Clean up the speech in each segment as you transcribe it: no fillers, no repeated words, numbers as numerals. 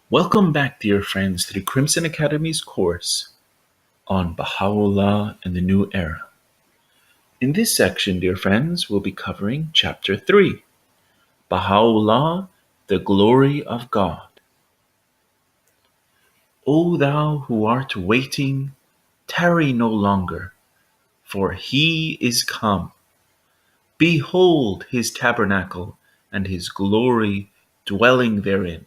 Welcome back, dear friends, to the Crimson Academy's course on Bahá'u'lláh and the New Era. In this section, dear friends, we'll be covering Chapter 3, Bahá'u'lláh, the Glory of God. O thou who art waiting, tarry no longer, for he is come. Behold his tabernacle and his glory dwelling therein.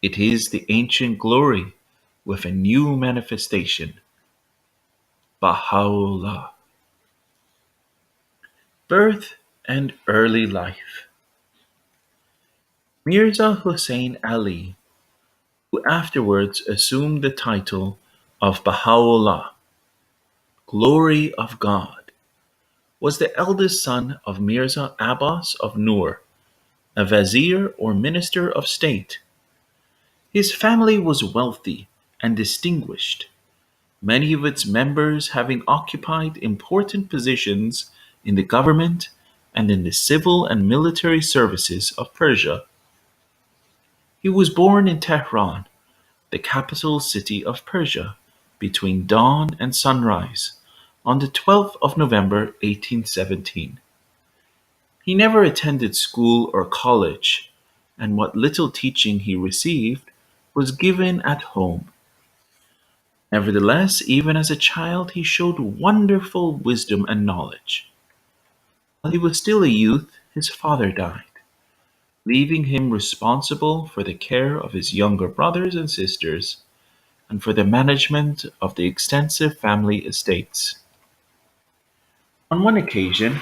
It is the ancient glory with a new manifestation. Bahá'u'lláh. Birth and early life. Mirza Hussain Ali, who afterwards assumed the title of Bahá'u'lláh, Glory of God, was the eldest son of Mirza Abbas of Nur, a vizier or minister of state. His family was wealthy and distinguished, many of its members having occupied important positions in the government and in the civil and military services of Persia. He was born in Tehran, the capital city of Persia, between dawn and sunrise, on the 12th of November 1817. He never attended school or college, and what little teaching he received was given at home. Nevertheless, even as a child, he showed wonderful wisdom and knowledge. While he was still a youth, his father died, leaving him responsible for the care of his younger brothers and sisters and for the management of the extensive family estates. On one occasion,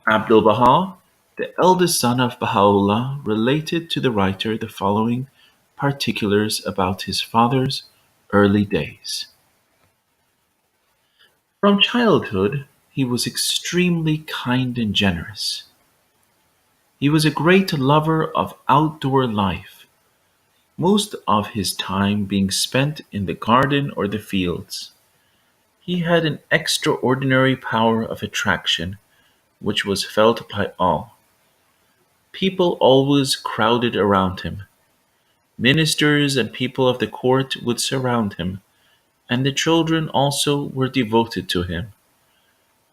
Abdu'l-Bahá, the eldest son of Bahá'u'lláh, related to the writer the following particulars about his father's early days. From childhood, he was extremely kind and generous. He was a great lover of outdoor life, most of his time being spent in the garden or the fields. He had an extraordinary power of attraction, which was felt by all. People always crowded around him. Ministers and people of the court would surround him, and the children also were devoted to him.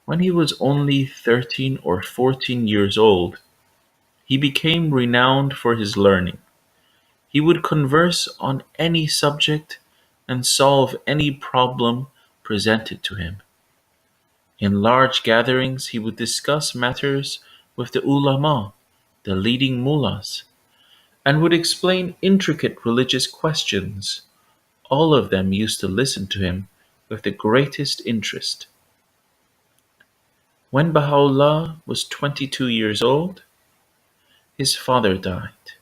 When he was only 13 or 14 years old, he became renowned for his learning. He would converse on any subject and solve any problem presented to him. In large gatherings, he would discuss matters with the ulama, the leading mullahs, and would explain intricate religious questions. All of them used to listen to him with the greatest interest. When Baha'u'lláh was 22 years old, his father died,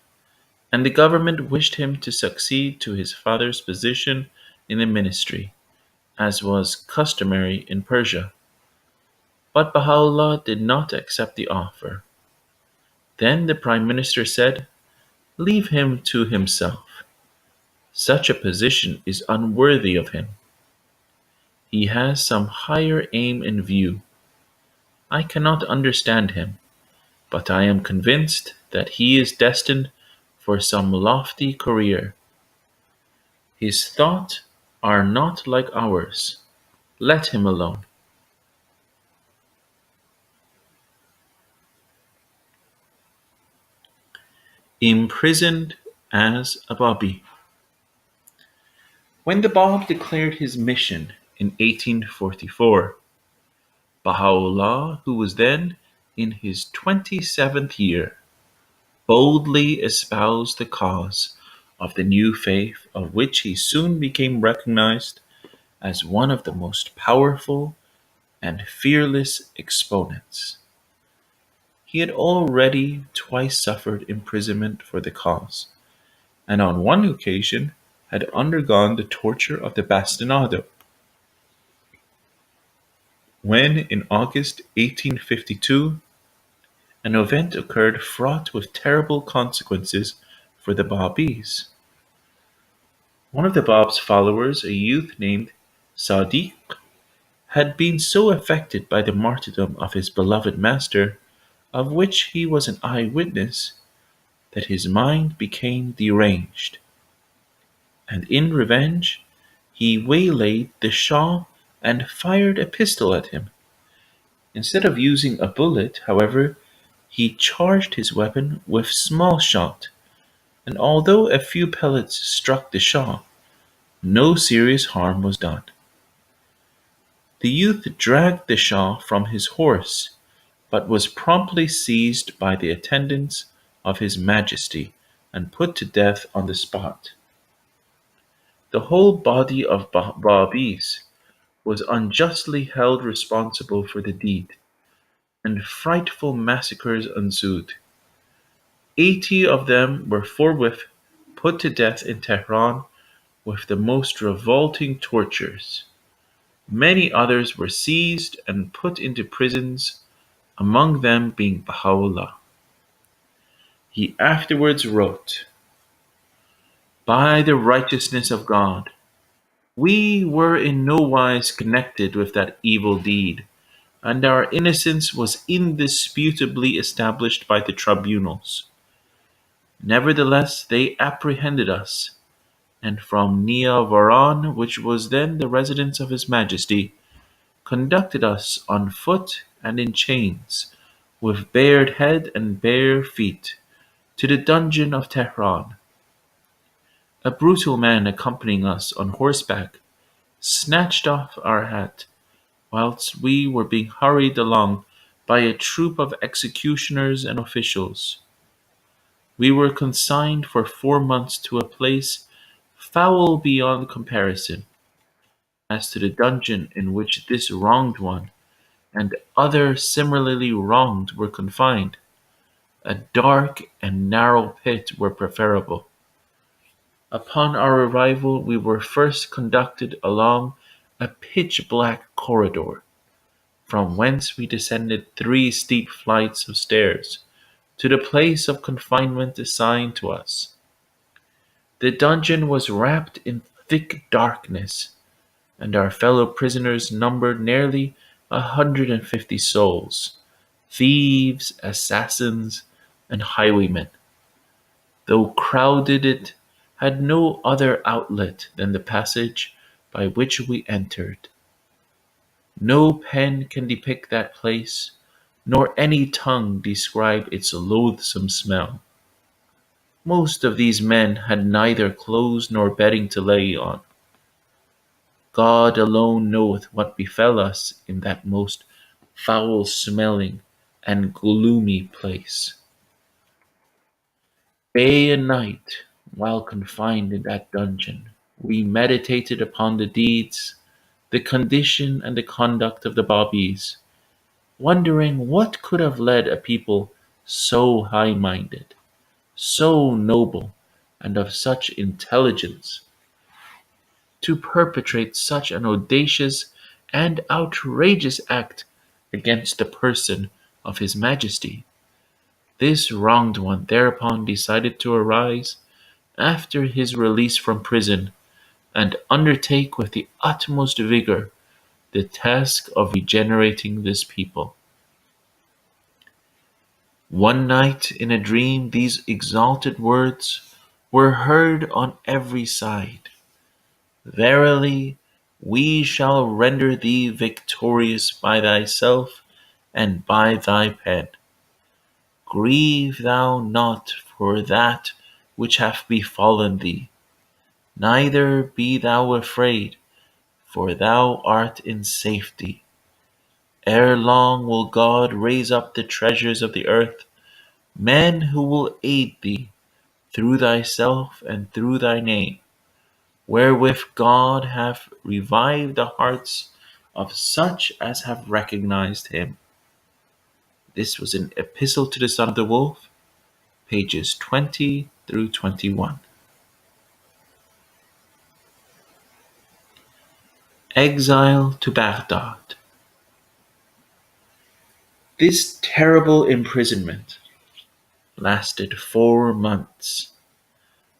and the government wished him to succeed to his father's position in the ministry, as was customary in Persia. But Baha'u'lláh did not accept the offer. Then the prime minister said, "Leave him to himself. Such a position is unworthy of him. He has some higher aim in view. I cannot understand him, but I am convinced that he is destined for some lofty career. His thoughts are not like ours. Let him alone." Imprisoned as a Babi. When the Bab declared his mission in 1844, Baha'u'lláh, who was then in his 27th year, boldly espoused the cause of the new faith, of which he soon became recognized as one of the most powerful and fearless exponents. He had already twice suffered imprisonment for the cause, and on one occasion had undergone the torture of the bastinado. When, in August 1852, an event occurred fraught with terrible consequences for the Babis. One of the Bab's followers, a youth named Sadiq, had been so affected by the martyrdom of his beloved master, of which he was an eyewitness, that his mind became deranged. and in revenge he waylaid the Shah and fired a pistol at him. Instead of using a bullet, however, he charged his weapon with small shot, and although a few pellets struck the Shah, no serious harm was done. The youth dragged the Shah from his horse, but was promptly seized by the attendants of his Majesty and put to death on the spot. The whole body of Babis was unjustly held responsible for the deed, and frightful massacres ensued. 80 of them were forthwith put to death in Tehran with the most revolting tortures. Many others were seized and put into prisons, among them being Bahá'u'lláh. He afterwards wrote, "By the righteousness of God, we were in no wise connected with that evil deed, and our innocence was indisputably established by the tribunals. Nevertheless, they apprehended us, and from Niavaran, which was then the residence of his Majesty, conducted us on foot and in chains, with bared head and bare feet, to the dungeon of Tehran. A brutal man accompanying us on horseback snatched off our hat, whilst we were being hurried along by a troop of executioners and officials. We were consigned for 4 months to a place foul beyond comparison. As to the dungeon in which this wronged one and other similarly wronged were confined, a dark and narrow pit were preferable. Upon our arrival we were first conducted along a pitch-black corridor, from whence we descended 3 steep flights of stairs to the place of confinement assigned to us. The dungeon was wrapped in thick darkness, and our fellow prisoners numbered nearly 150 souls, thieves, assassins, and highwaymen. Though crowded, it had no other outlet than the passage by which we entered. No pen can depict that place, nor any tongue describe its loathsome smell. Most of these men had neither clothes nor bedding to lay on. God alone knoweth what befell us in that most foul-smelling and gloomy place. Day and night, while confined in that dungeon, we meditated upon the deeds, the condition and the conduct of the Babis, wondering what could have led a people so high-minded, so noble, and of such intelligence, to perpetrate such an audacious and outrageous act against the person of his Majesty. This wronged one thereupon decided to arise after his release from prison and undertake with the utmost vigor the task of regenerating this people. One night in a dream these exalted words were heard on every side: "Verily, we shall render thee victorious by thyself and by thy pen. Grieve thou not for that which hath befallen thee, neither be thou afraid, for thou art in safety. Ere long will God raise up the treasures of the earth, men who will aid thee, through thyself and through thy name, wherewith God hath revived the hearts of such as have recognized him." This was an epistle to the son of the wolf, pages 20 through 21. Exile to Baghdad. This terrible imprisonment lasted 4 months,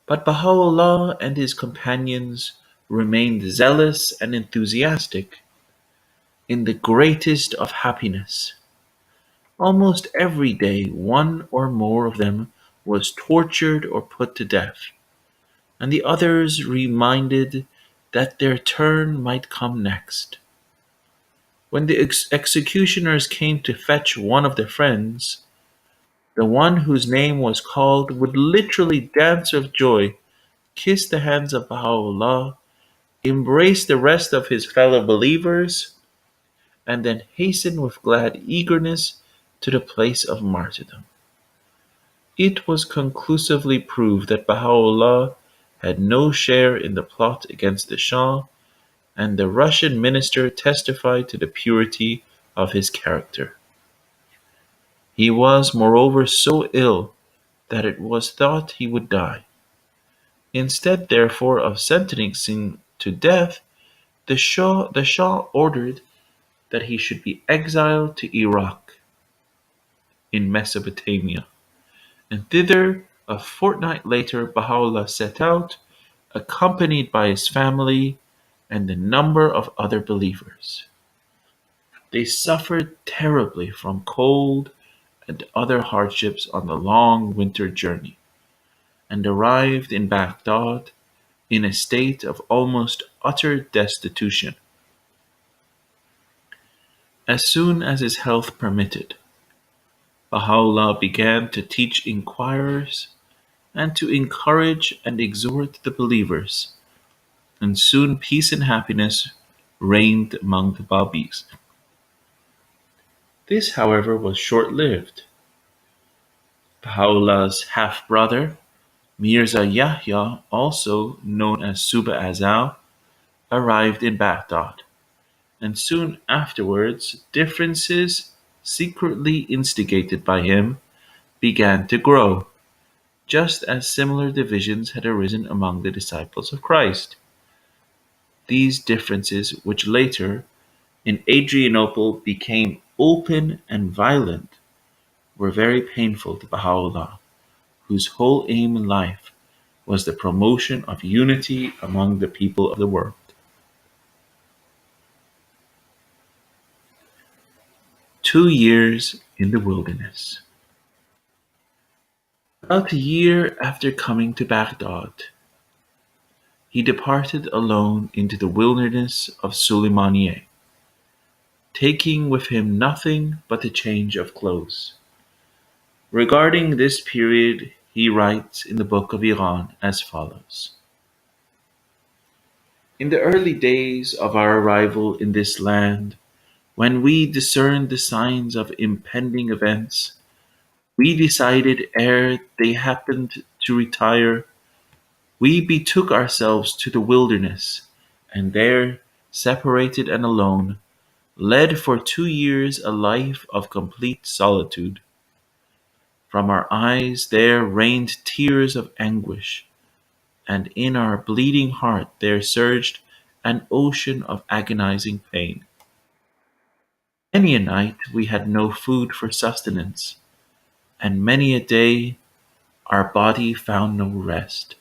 but Baha'u'lláh and his companions remained zealous and enthusiastic in the greatest of happiness. Almost every day one or more of them was tortured or put to death. and the others reminded that their turn might come next. When the executioners came to fetch one of their friends, the one whose name was called would literally dance with joy, kiss the hands of Baha'u'lláh, embrace the rest of his fellow believers, and then hasten with glad eagerness to the place of martyrdom. It was conclusively proved that Baha'u'lláh had no share in the plot against the Shah, and the Russian minister testified to the purity of his character. He was, moreover, so ill that it was thought he would die. Instead, therefore, of sentencing to death, the Shah ordered that he should be exiled to Iraq in Mesopotamia, and thither a fortnight later Baha'u'lláh set out, accompanied by his family and a number of other believers. They suffered terribly from cold and other hardships on the long winter journey, and arrived in Baghdad in a state of almost utter destitution. As soon as his health permitted, Baha'u'lláh began to teach inquirers and to encourage and exhort the believers, and soon peace and happiness reigned among the Babis. This, however, was short-lived. Baha'u'llah's half-brother, Mirza Yahya, also known as Suba Azal, arrived in Baghdad, and soon afterwards differences, secretly instigated by him, began to grow, just as similar divisions had arisen among the disciples of Christ. These differences, which later, in Adrianople, became open and violent, were very painful to Baha'u'lláh, whose whole aim in life was the promotion of unity among the people of the world. 2 years in the wilderness. About a year after coming to Baghdad, he departed alone into the wilderness of Sulaymaniyah, taking with him nothing but a change of clothes. Regarding this period, he writes in the Book of Iran as follows. In the early days of our arrival in this land, when we discerned the signs of impending events, we decided ere they happened to retire, we betook ourselves to the wilderness, and there, separated and alone, led for 2 years a life of complete solitude. From our eyes there rained tears of anguish, and in our bleeding heart there surged an ocean of agonizing pain. Many a night we had no food for sustenance, and many a day our body found no rest.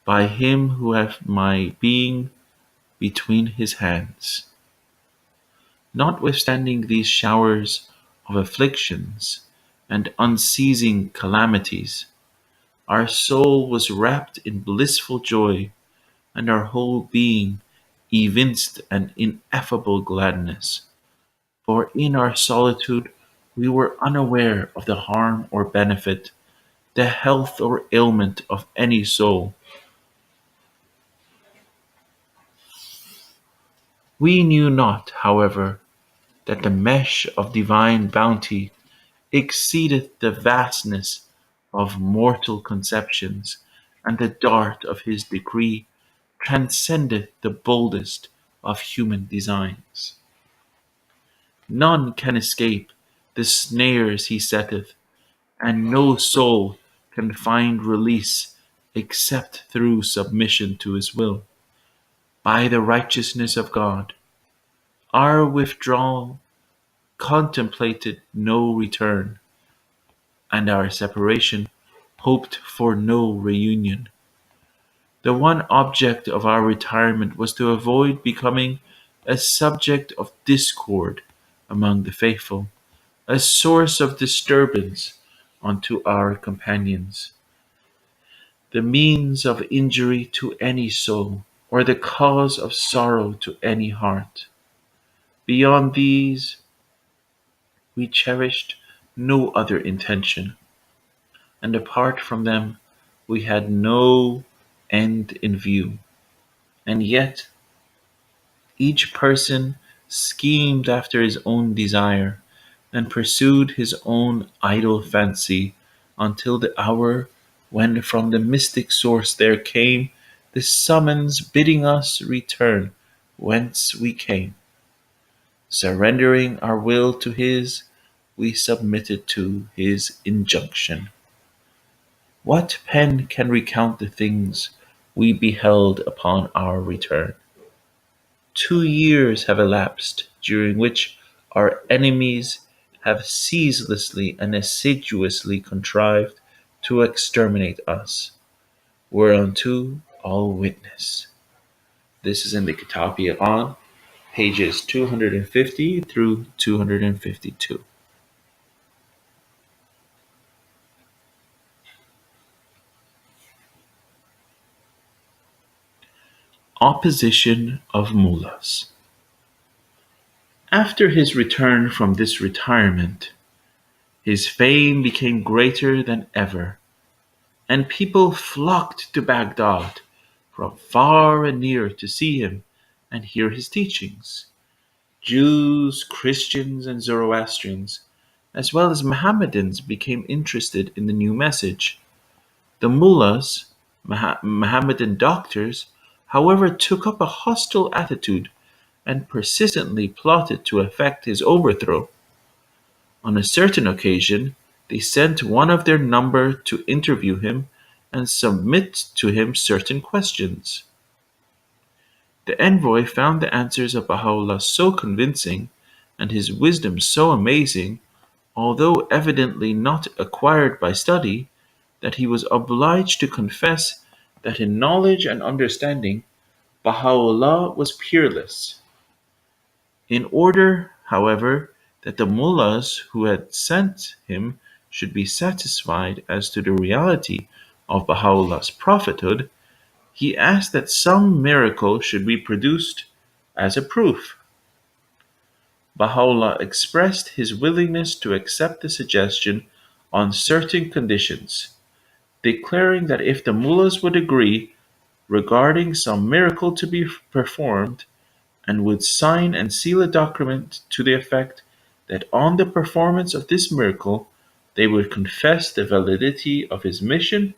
By him who hath my being between his hands. Notwithstanding these showers of afflictions and unceasing calamities, our soul was wrapped in blissful joy, and our whole being evinced an ineffable gladness. For in our solitude we were unaware of the harm or benefit, the health or ailment of any soul. We knew not, however, that the mesh of divine bounty exceedeth the vastness of mortal conceptions, and the dart of his decree transcendeth the boldest of human designs. None can escape the snares he setteth, and no soul can find release except through submission to his will. By the righteousness of God, our withdrawal contemplated no return, and our separation hoped for no reunion. The one object of our retirement was to avoid becoming a subject of discord among the faithful, a source of disturbance unto our companions. the means of injury to any soul, or the cause of sorrow to any heart. Beyond these, we cherished no other intention, and apart from them, we had no end in view. And yet, each person schemed after his own desire and pursued his own idle fancy until the hour when from the mystic source there came the summons bidding us return whence we came. Surrendering our will to his, we submitted to his injunction. What pen can recount the things we beheld upon our return? 2 years have elapsed, during which our enemies have ceaselessly and assiduously contrived to exterminate us, whereunto all witness. This is in the Kitab on pages 250 through 252. Opposition of mullahs. After his return from this retirement, his fame became greater than ever, and people flocked to Baghdad from far and near to see him and hear his teachings. Jews, Christians, and Zoroastrians, as well as Mohammedans, became interested in the new message. The mullahs, Mohammedan doctors, however, took up a hostile attitude and persistently plotted to effect his overthrow. On a certain occasion, they sent one of their number to interview him and submit to him certain questions. The envoy found the answers of Baha'u'lláh so convincing and his wisdom so amazing, although evidently not acquired by study, that he was obliged to confess that in knowledge and understanding Baha'u'lláh was peerless. In order, however, that the mullahs who had sent him should be satisfied as to the reality of Baha'u'llah's prophethood, he asked that some miracle should be produced as a proof. Baha'u'lláh expressed his willingness to accept the suggestion on certain conditions, declaring that if the mullahs would agree regarding some miracle to be performed, and would sign and seal a document to the effect that on the performance of this miracle they would confess the validity of his mission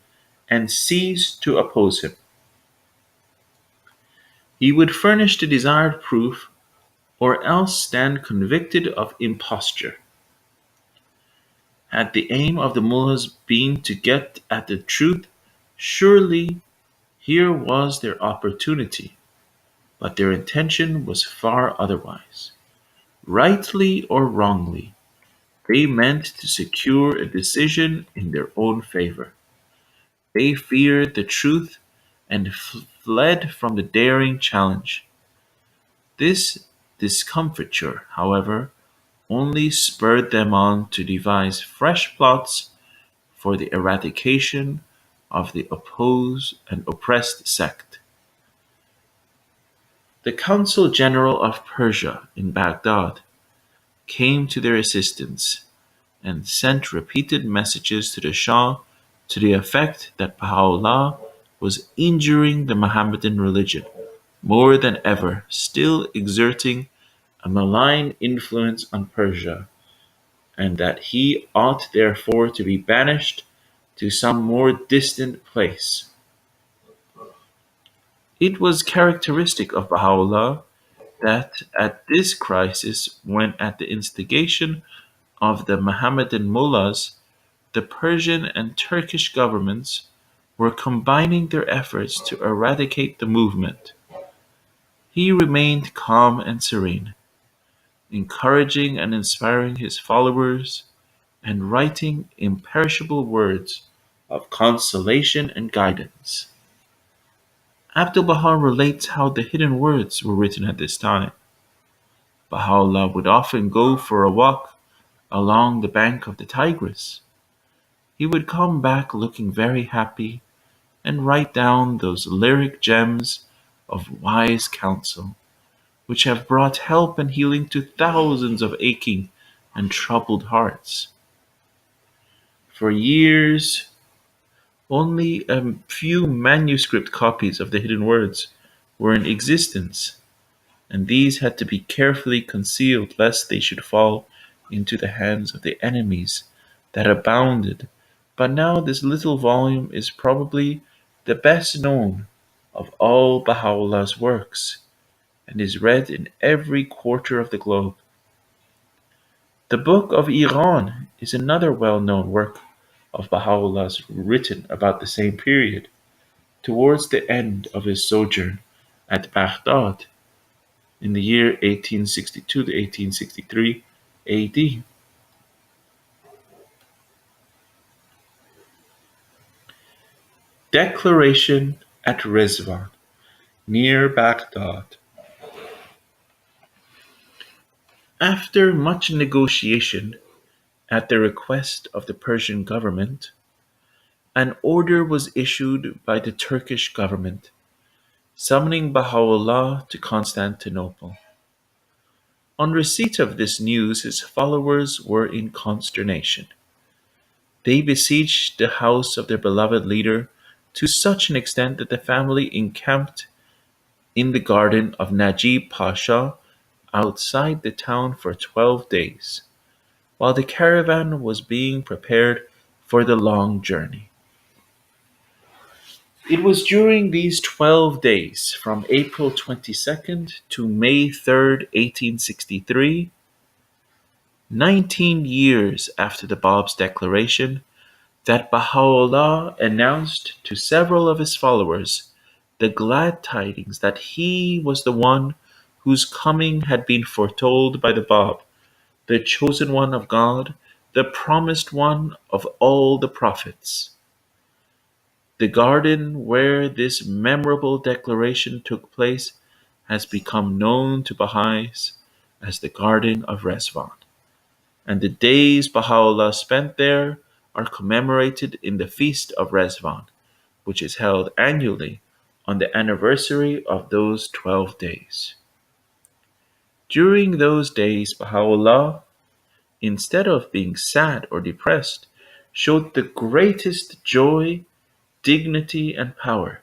and cease to oppose him. He would furnish the desired proof or else stand convicted of imposture. Had the aim of the mullahs been to get at the truth, surely here was their opportunity, but their intention was far otherwise. Rightly or wrongly, they meant to secure a decision in their own favor. They feared the truth and fled from the daring challenge. This discomfiture, however, only spurred them on to devise fresh plots for the eradication of the opposed and oppressed sect. The Consul General of Persia in Baghdad came to their assistance and sent repeated messages to the Shah to the effect that Baha'u'lláh was injuring the Mohammedan religion more than ever, still exerting a malign influence on Persia, and that he ought therefore to be banished to some more distant place. It was characteristic of Baha'u'lláh that at this crisis, when at the instigation of the Mohammedan mullahs, the Persian and Turkish governments were combining their efforts to eradicate the movement, he remained calm and serene, encouraging and inspiring his followers, and writing imperishable words of consolation and guidance. Abdu'l-Bahá relates how the hidden words were written at this time. Baha'u'lláh would often go for a walk along the bank of the Tigris. He would come back looking very happy and write down those lyric gems of wise counsel, which have brought help and healing to thousands of aching and troubled hearts. For years, only a few manuscript copies of the hidden words were in existence, and these had to be carefully concealed lest they should fall into the hands of the enemies that abounded. But now this little volume is probably the best known of all Baha'u'llah's works and is read in every quarter of the globe. The Book of Iran is another well-known work of Baha'u'llah's written about the same period, towards the end of his sojourn at Baghdad in the year 1862 to 1863 AD. Declaration at Rizwan, near Baghdad. After much negotiation at the request of the Persian government, an order was issued by the Turkish government summoning Baha'u'lláh to Constantinople. On receipt of this news, his followers were in consternation. They besieged the house of their beloved leader to such an extent that the family encamped in the garden of Najib Pasha outside the town for 12 days, while the caravan was being prepared for the long journey. It was during these 12 days, from April 22nd to May 3rd, 1863, 19 years after the Bab's declaration, that Baha'u'lláh announced to several of his followers the glad tidings that he was the one whose coming had been foretold by the Bab, the chosen one of God, the promised one of all the prophets. The garden where this memorable declaration took place has become known to Baha'is as the Garden of Rizwan, and the days Baha'u'lláh spent there are commemorated in the Feast of Rizwan, which is held annually on the anniversary of those 12 days. During those days, Baha'u'lláh, instead of being sad or depressed, showed the greatest joy, dignity, and power.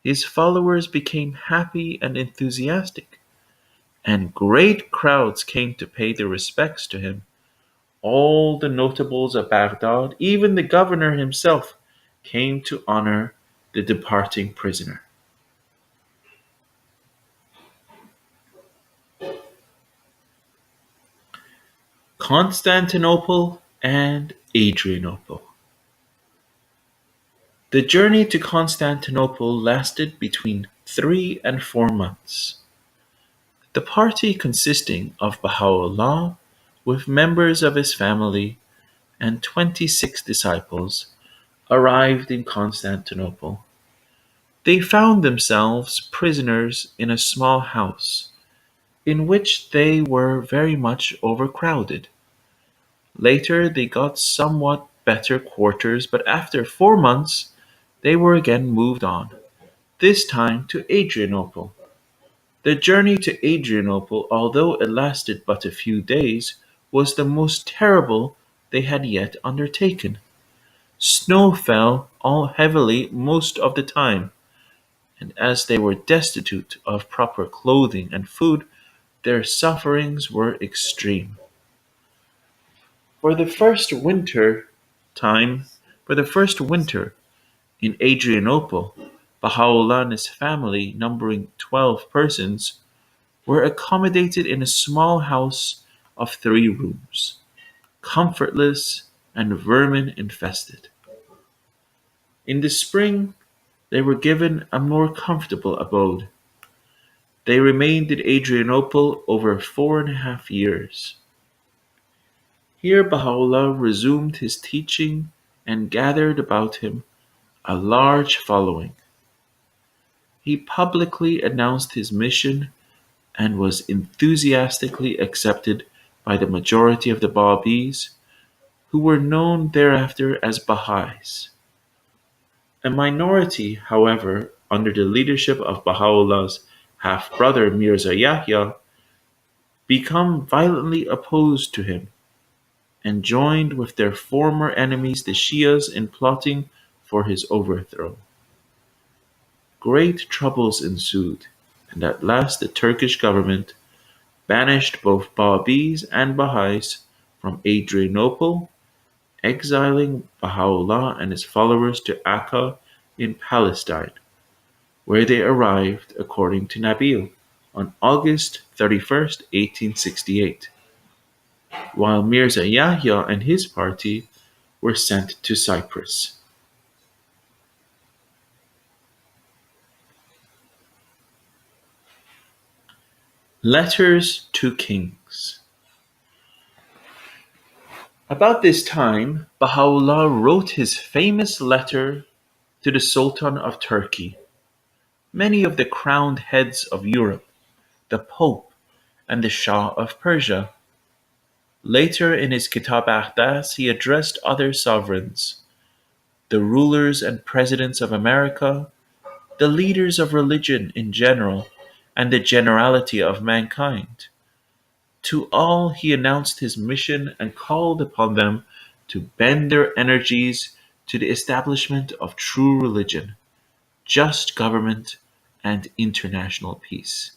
His followers became happy and enthusiastic, and great crowds came to pay their respects to him. All the notables of Baghdad, even the governor himself, came to honor the departing prisoner. Constantinople and Adrianople. The journey to Constantinople lasted between 3 and 4 months. The party consisting of Baha'u'lláh with members of his family and 26 disciples arrived in Constantinople. They found themselves prisoners in a small house, in which they were very much overcrowded. Later they got somewhat better quarters, but after 4 months they were again moved on, this time to Adrianople. The journey to Adrianople, although it lasted but a few days, was the most terrible they had yet undertaken. Snow fell all heavily most of the time, and as they were destitute of proper clothing and food, their sufferings were extreme. For the first winter time, for the first winter in Adrianople, Baha'u'lláh and his family, numbering 12 persons, were accommodated in a small house of 3 rooms, comfortless and vermin infested. In the spring, they were given a more comfortable abode. They remained in Adrianople over 4.5 years. Here Baha'u'lláh resumed his teaching and gathered about him a large following. He publicly announced his mission and was enthusiastically accepted by the majority of the Babis, who were known thereafter as Baha'is. A minority, however, under the leadership of Baha'u'llah's half-brother Mirza Yahya, become violently opposed to him and joined with their former enemies the Shias in plotting for his overthrow. Great troubles ensued, and at last the Turkish government banished both Babis and Baha'is from Adrianople, exiling Baha'u'lláh and his followers to Akka in Palestine, where they arrived, according to Nabil, on August 31st, 1868, while Mirza Yahya and his party were sent to Cyprus. Letters to Kings. About this time, Baha'u'lláh wrote his famous letter to the Sultan of Turkey, many of the crowned heads of Europe, the Pope, and the Shah of Persia. Later in his Kitab Ahdas, he addressed other sovereigns, the rulers and presidents of America, the leaders of religion in general, and the generality of mankind. To all he announced his mission and called upon them to bend their energies to the establishment of true religion, just government, and international peace.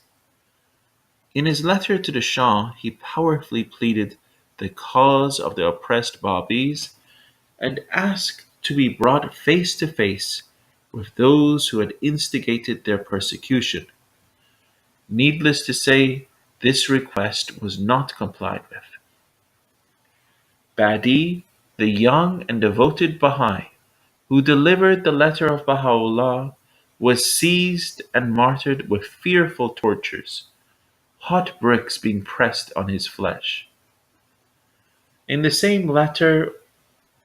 In his letter to the Shah, he powerfully pleaded the cause of the oppressed Babis and asked to be brought face to face with those who had instigated their persecution. Needless to say, this request was not complied with. Badi, the young and devoted Baha'i, who delivered the letter of Baha'u'lláh, was seized and martyred with fearful tortures, hot bricks being pressed on his flesh. In the same letter,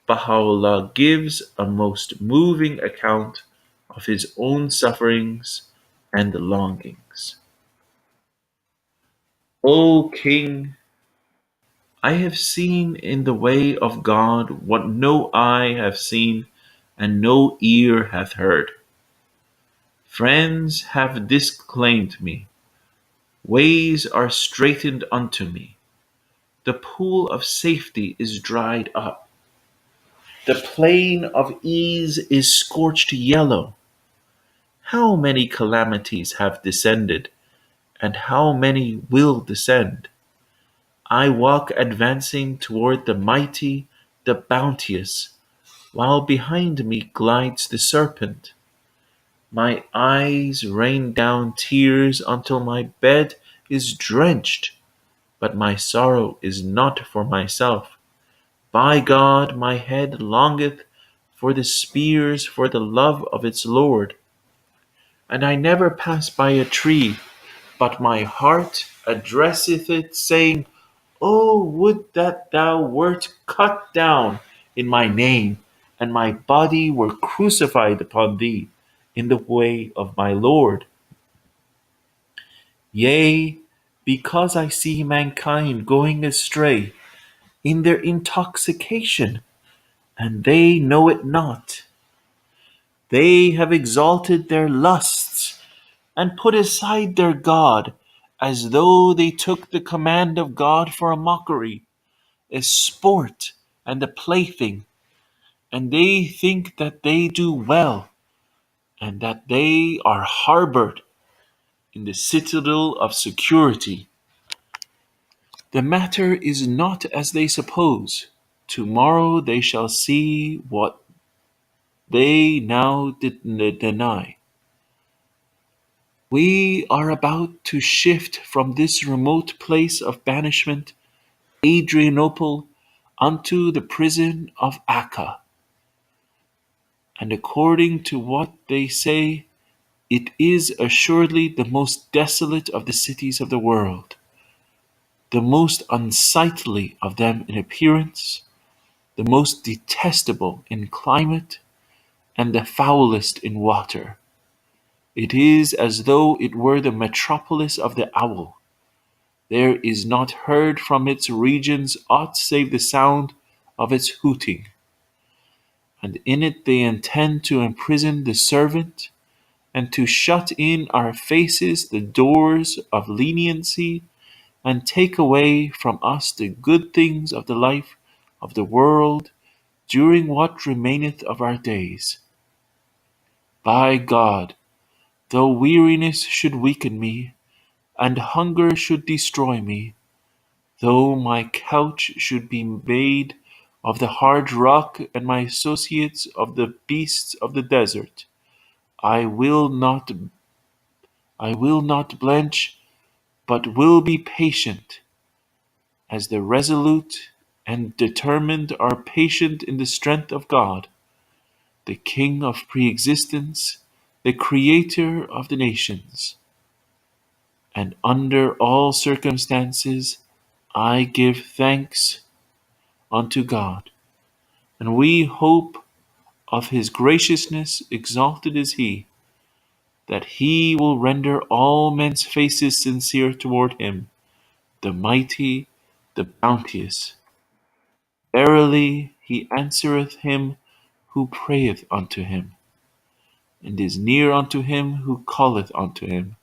Baha'u'lláh gives a most moving account of his own sufferings and longings. O King, I have seen in the way of God what no eye hath seen and no ear hath heard. Friends have disclaimed me, ways are straitened unto me, the pool of safety is dried up, the plain of ease is scorched yellow. How many calamities have descended, and how many will descend? I walk advancing toward the mighty, the bounteous, while behind me glides the serpent. My eyes rain down tears until my bed is drenched, but my sorrow is not for myself. By God, my head longeth for the spears for the love of its Lord. And I never pass by a tree, but my heart addresseth it, saying, Oh, would that thou wert cut down in my name, and my body were crucified upon thee in the way of my Lord. Yea, because I see mankind going astray in their intoxication, and they know it not. They have exalted their lusts and put aside their God, as though they took the command of God for a mockery, a sport, and a plaything, and they think that they do well, and that they are harbored in the citadel of security. The matter is not as they suppose. Tomorrow they shall see what they now deny. We are about to shift from this remote place of banishment, Adrianople, unto the prison of Akka. And according to what they say, it is assuredly the most desolate of the cities of the world, the most unsightly of them in appearance, the most detestable in climate, and the foulest in water. It is as though it were the metropolis of the owl. There is not heard from its regions aught save the sound of its hooting. and in it they intend to imprison the servant and to shut in our faces the doors of leniency and take away from us the good things of the life of the world during what remaineth of our days. By God, though weariness should weaken me, and hunger should destroy me, though my couch should be made of the hard rock and my associates of the beasts of the desert, I will not blench, but will be patient, as the resolute and determined are patient in the strength of God, the King of pre-existence, the Creator of the nations. And under all circumstances I give thanks unto God, and we hope of his graciousness, exalted is he, that he will render all men's faces sincere toward him, the mighty, the bounteous. Verily he answereth him who prayeth unto him, and is near unto him who calleth unto him.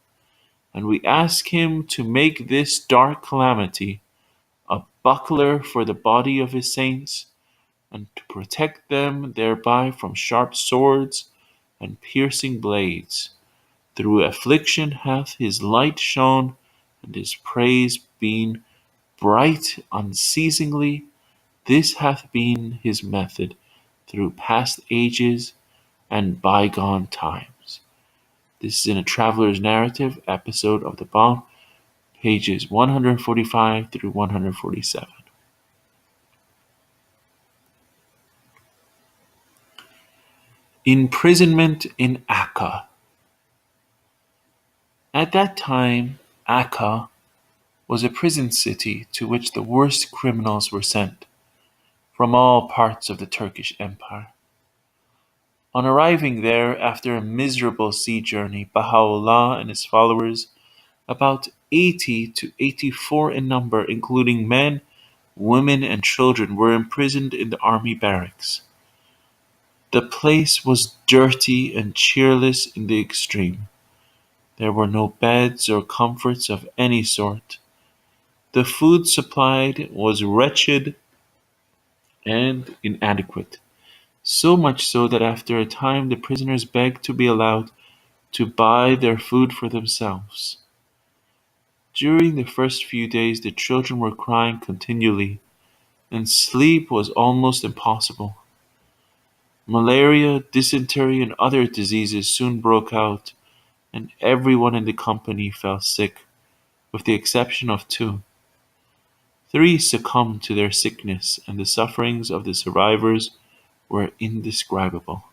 And we ask him to make this dark calamity a buckler for the body of his saints, and to protect them thereby from sharp swords and piercing blades. Through affliction hath his light shone, and his praise been bright unceasingly. This hath been his method through past ages and bygone times. This is in a Traveler's Narrative episode of the Bahá'u'lláh, pages 145 through 147. Imprisonment in Akka. At that time, Akka was a prison city to which the worst criminals were sent from all parts of the Turkish Empire. On arriving there after a miserable sea journey, Bahá'u'lláh and his followers, about 80 to 84 in number, including men, women, and children, were imprisoned in the army barracks. The place was dirty and cheerless in the extreme. There were no beds or comforts of any sort. The food supplied was wretched and inadequate, so much so that after a time the prisoners begged to be allowed to buy their food for themselves. During the first few days the children were crying continually, and sleep was almost impossible. Malaria, dysentery, and other diseases soon broke out, and everyone in the company fell sick, with the exception of 2. 3 succumbed to their sickness, and the sufferings of the survivors were indescribable.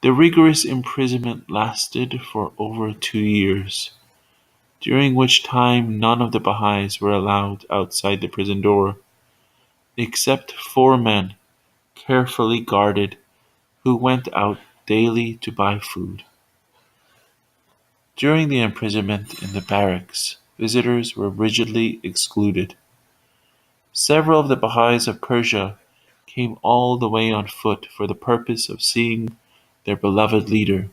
The rigorous imprisonment lasted for over 2 years, during which time none of the Baha'is were allowed outside the prison door, except 4 men, carefully guarded, who went out daily to buy food. During the imprisonment in the barracks, visitors were rigidly excluded. Several of the Baha'is of Persia came all the way on foot for the purpose of seeing their beloved leader,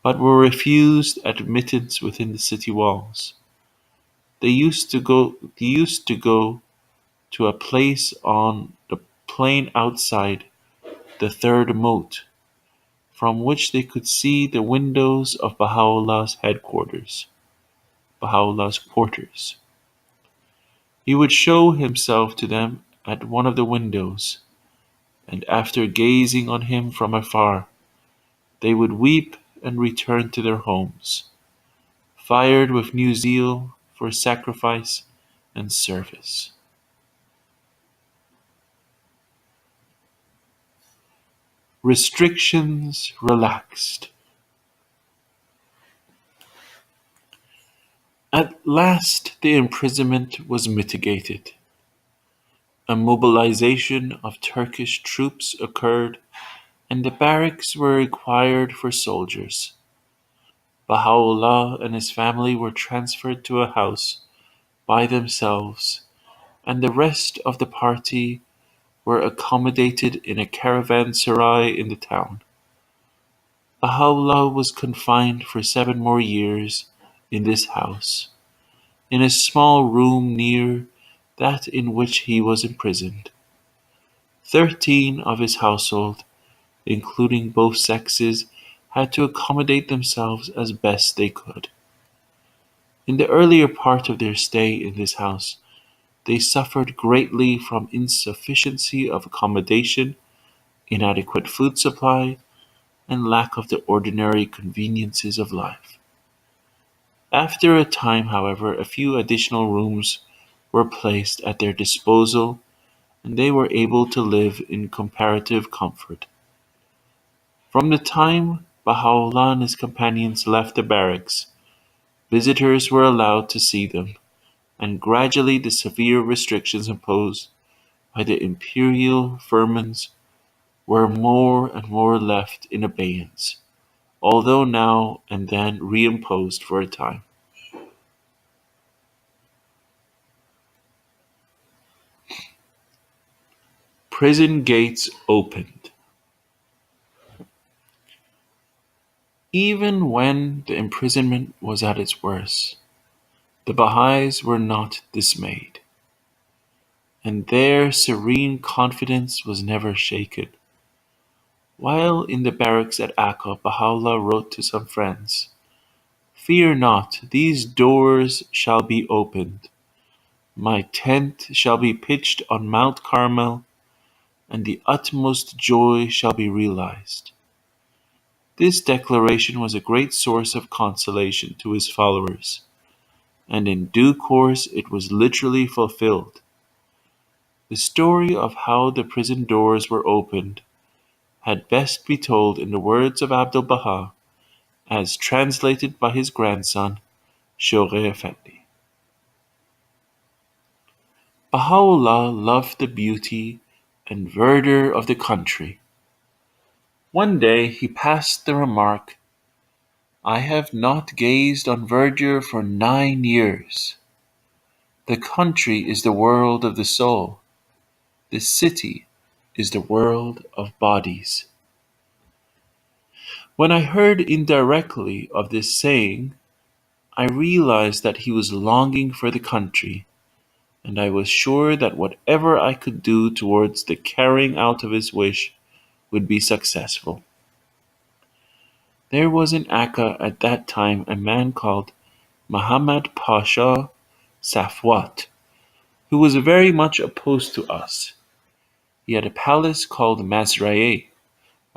but were refused admittance within the city walls. They used to go to a place on the plain outside the third moat, from which they could see the windows of Baha'u'llah's quarters. He would show himself to them at one of the windows, and after gazing on him from afar, they would weep and return to their homes, fired with new zeal for sacrifice and service. Restrictions relaxed. At last the imprisonment was mitigated. A mobilization of Turkish troops occurred, and the barracks were required for soldiers. Baha'u'lláh and his family were transferred to a house by themselves, and the rest of the party were accommodated in a caravanserai in the town. Bahá'u'lláh was confined for 7 more years in this house, in a small room near that in which he was imprisoned. 13 of his household, including both sexes, had to accommodate themselves as best they could. In the earlier part of their stay in this house, they suffered greatly from insufficiency of accommodation, inadequate food supply, and lack of the ordinary conveniences of life. After a time, however, a few additional rooms were placed at their disposal, and they were able to live in comparative comfort. From the time Baha'u'lláh and his companions left the barracks, visitors were allowed to see them, and gradually the severe restrictions imposed by the imperial firmans were more and more left in abeyance, although now and then reimposed for a time. Prison gates opened. Even when the imprisonment was at its worst, the Baha'is were not dismayed, and their serene confidence was never shaken. While in the barracks at Akka, Baha'u'lláh wrote to some friends, "Fear not, these doors shall be opened. My tent shall be pitched on Mount Carmel, and the utmost joy shall be realized." This declaration was a great source of consolation to his followers, and in due course it was literally fulfilled. The story of how the prison doors were opened had best be told in the words of Abdu'l-Bahá, as translated by his grandson, Shoghi Effendi. Baha'u'lláh loved the beauty and verdure of the country. One day he passed the remark, "I have not gazed on verdure for 9 years. The country is the world of the soul. The city is the world of bodies." When I heard indirectly of this saying, I realized that he was longing for the country, and I was sure that whatever I could do towards the carrying out of his wish would be successful. There was in Akka at that time a man called Muhammad Pasha Safwat, who was very much opposed to us. He had a palace called Masraya,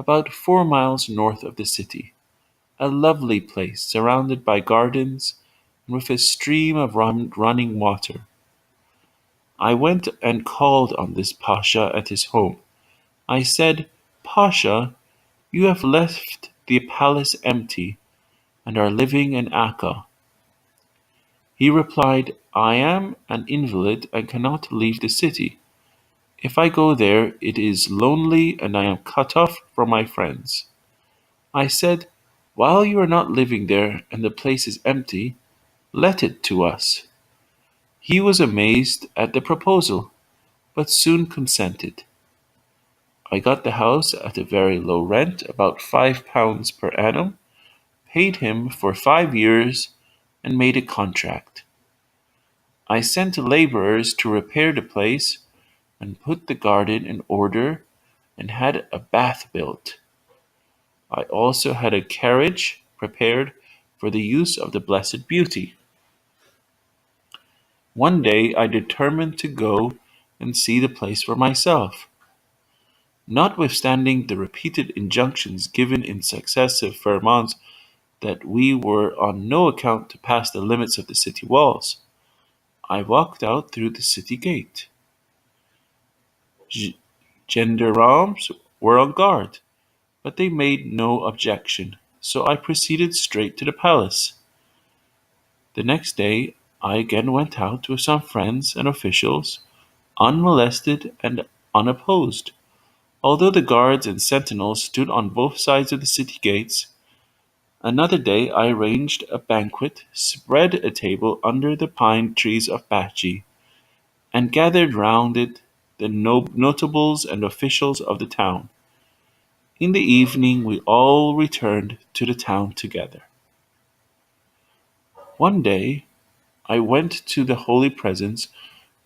about 4 miles north of the city, a lovely place surrounded by gardens and with a stream of running water. I went and called on this Pasha at his home. I said, "Pasha, you have left the palace empty and are living in Akka." He replied, "I am an invalid and cannot leave the city. If I go there, it is lonely and I am cut off from my friends." I said, "While you are not living there and the place is empty, let it to us." He was amazed at the proposal, but soon consented. I got the house at a very low rent, about £5 per annum, paid him for 5 years, and made a contract. I sent laborers to repair the place and put the garden in order and had a bath built. I also had a carriage prepared for the use of the Blessed Beauty. One day I determined to go and see the place for myself. Notwithstanding the repeated injunctions given in successive firmans that we were on no account to pass the limits of the city walls, I walked out through the city gate. Gendarmes were on guard, but they made no objection, so I proceeded straight to the palace. The next day I again went out with some friends and officials, unmolested and unopposed. Although the guards and sentinels stood on both sides of the city gates, another day I arranged a banquet, spread a table under the pine trees of Bachi, and gathered round it the notables and officials of the town. In the evening we all returned to the town together. One day I went to the holy presence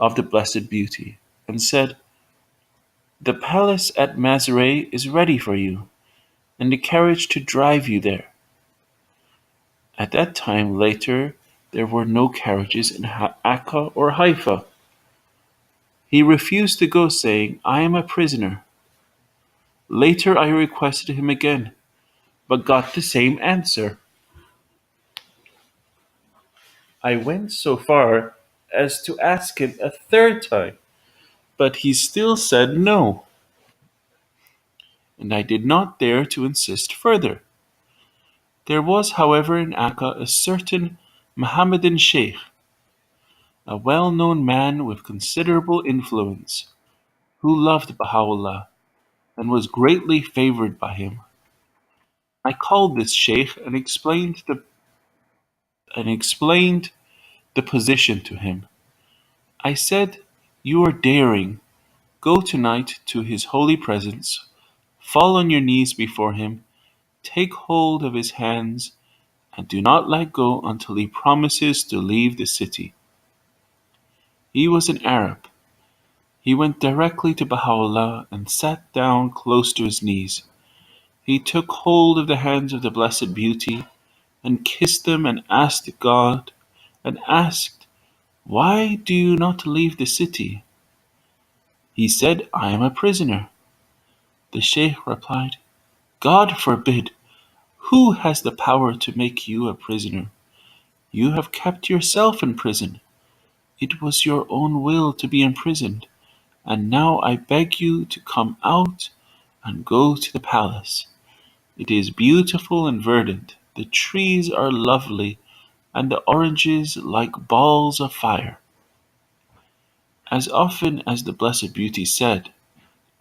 of the Blessed Beauty and said, "The palace at Mazaret is ready for you, and the carriage to drive you there." At that time later there were no carriages in Akka or Haifa. He refused to go, saying, "I am a prisoner." Later I requested him again, but got the same answer. I went so far as to ask him a third time, but he still said no, and I did not dare to insist further. There was, however, in Akka a certain Mohammedan sheikh, a well-known man with considerable influence, who loved Bahá'u'lláh and was greatly favored by him. I called this sheikh and explained the position to him. I said, "You are daring. Go tonight to his holy presence, fall on your knees before him, take hold of his hands, and do not let go until he promises to leave the city." He was an Arab. He went directly to Bahá'u'lláh and sat down close to his knees. He took hold of the hands of the Blessed Beauty and kissed them and asked God, and asked, "Why do you not leave the city?" He said, "I am a prisoner." The sheikh replied, "God forbid! Who has the power to make you a prisoner? You have kept yourself in prison. It was your own will to be imprisoned, and now I beg you to come out and go to the palace. It is beautiful and verdant, the trees are lovely, and the oranges like balls of fire." As often as the Blessed Beauty said,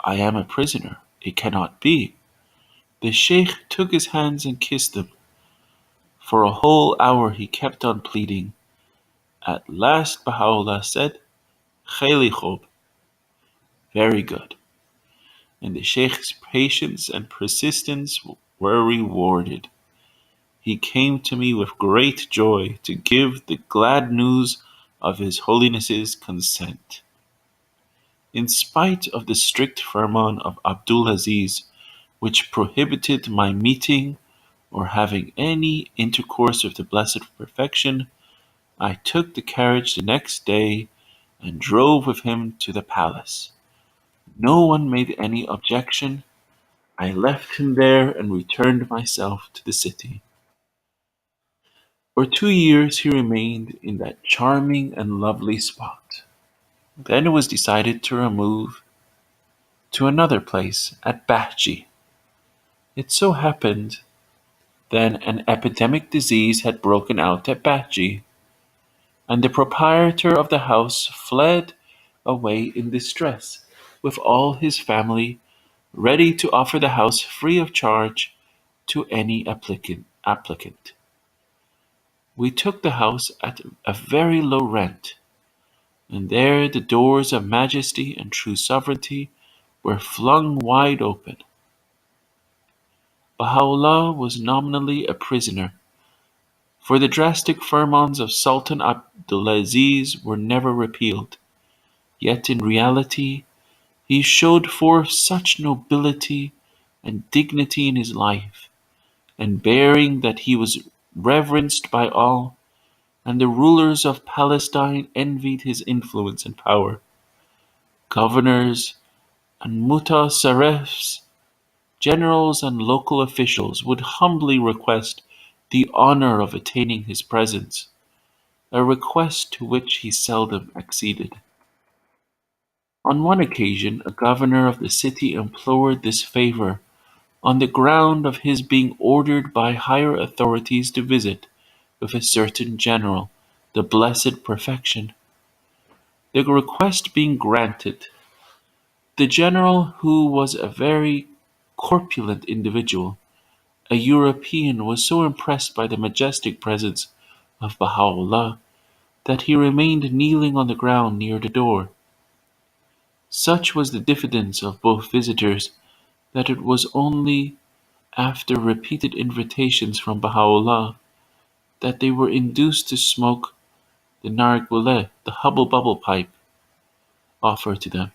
"I am a prisoner, it cannot be," the sheikh took his hands and kissed them. For a whole hour he kept on pleading. At last Baha'u'lláh said, "Khayli khob," very good, and the sheikh's patience and persistence were rewarded. He came to me with great joy to give the glad news of His Holiness's consent. In spite of the strict firman of Abdul-Aziz, which prohibited my meeting or having any intercourse with the Blessed Perfection, I took the carriage the next day and drove with him to the palace. No one made any objection. I left him there and returned myself to the city. For 2 years he remained in that charming and lovely spot. Then it was decided to remove to another place at Bahji. It so happened then an epidemic disease had broken out at Bahji, and the proprietor of the house fled away in distress with all his family, ready to offer the house free of charge to any applicant. We took the house at a very low rent, and there the doors of majesty and true sovereignty were flung wide open. Baha'u'lláh was nominally a prisoner, for the drastic firmans of Sultan Abdulaziz were never repealed, yet in reality he showed forth such nobility and dignity in his life and bearing that he was reverenced by all, and the rulers of Palestine envied his influence and power. Governors and mutasarrifs, generals and local officials would humbly request the honor of attaining his presence, a request to which he seldom acceded. On one occasion a governor of the city implored this favor on the ground of his being ordered by higher authorities to visit, with a certain general, the Blessed Perfection. The request being granted, the general, who was a very corpulent individual, a European, was so impressed by the majestic presence of Baha'u'lláh that he remained kneeling on the ground near the door. Such was the diffidence of both visitors that it was only after repeated invitations from Baha'u'lláh that they were induced to smoke the nargileh, the hubble bubble pipe, offered to them.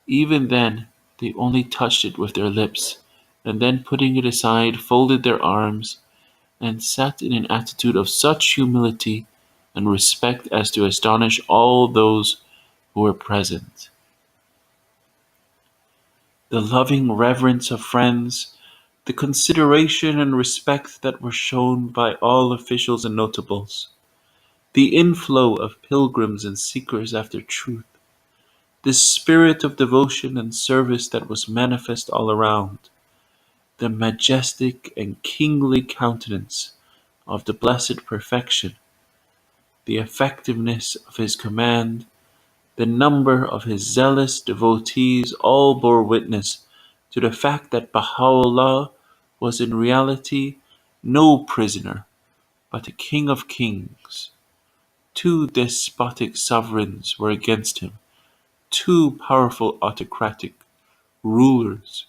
Even then, they only touched it with their lips, and then putting it aside, folded their arms, and sat in an attitude of such humility and respect as to astonish all those who were present. The loving reverence of friends, the consideration and respect that were shown by all officials and notables, the inflow of pilgrims and seekers after truth, the spirit of devotion and service that was manifest all around, the majestic and kingly countenance of the Blessed Perfection, the effectiveness of his command, the number of his zealous devotees all bore witness to the fact that Baha'u'lláh was in reality no prisoner, but a king of kings. Two despotic sovereigns were against him, two powerful autocratic rulers.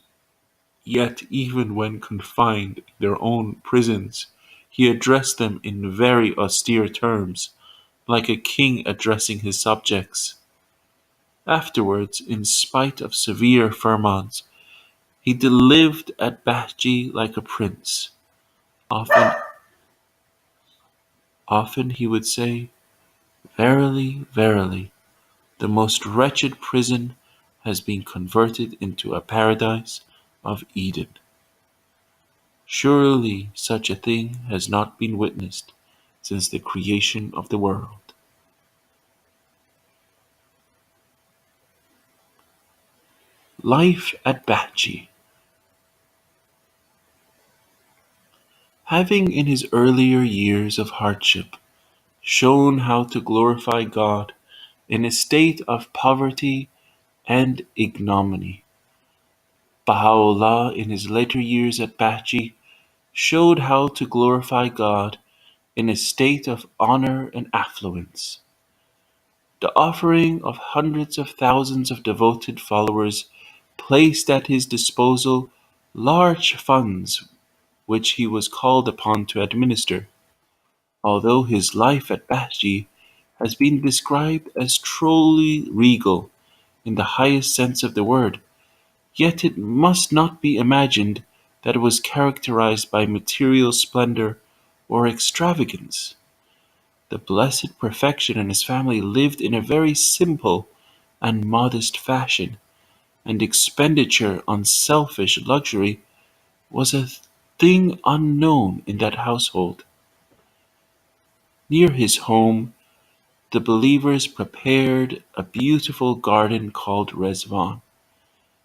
Yet even when confined in their own prisons, he addressed them in very austere terms, like a king addressing his subjects. Afterwards, in spite of severe firmans, he lived at Bahji like a prince. Often, often he would say, "Verily, verily, the most wretched prison has been converted into a paradise of Eden. Surely such a thing has not been witnessed since the creation of the world." Life at Bahji. Having in his earlier years of hardship shown how to glorify God in a state of poverty and ignominy, Baha'u'lláh in his later years at Bahji showed how to glorify God in a state of honor and affluence. The offering of hundreds of thousands of devoted followers placed at his disposal large funds which he was called upon to administer. Although his life at Bahji has been described as truly regal in the highest sense of the word, yet it must not be imagined that it was characterized by material splendor or extravagance. The Blessed Perfection and his family lived in a very simple and modest fashion, and expenditure on selfish luxury was a thing unknown in that household. Near his home, the believers prepared a beautiful garden called Rezvan,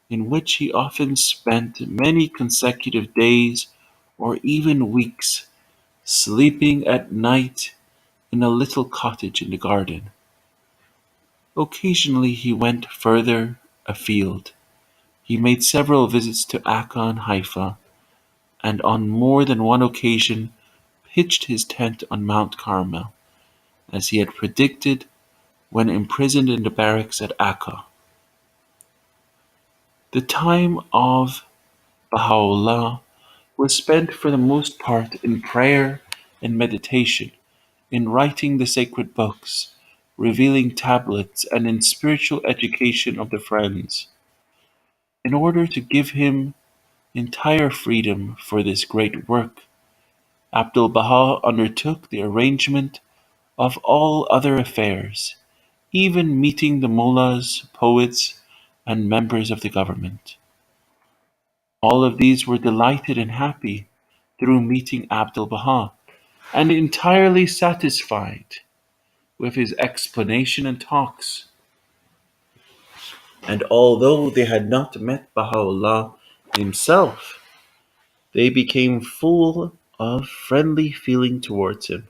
in which he often spent many consecutive days or even weeks, sleeping at night in a little cottage in the garden. Occasionally he went further afield. He made several visits to Akka and Haifa, and on more than one occasion pitched his tent on Mount Carmel, as he had predicted when imprisoned in the barracks at Akka. The time of Baha'u'lláh was spent for the most part in prayer and meditation, in writing the sacred books, revealing tablets, and in spiritual education of the friends. In order to give him entire freedom for this great work, Abdu'l-Bahá undertook the arrangement of all other affairs, even meeting the mullahs, poets, and members of the government. All of these were delighted and happy through meeting Abdu'l-Bahá, and entirely satisfied with his explanation and talks. And although they had not met Baha'u'lláh himself, they became full of friendly feeling towards him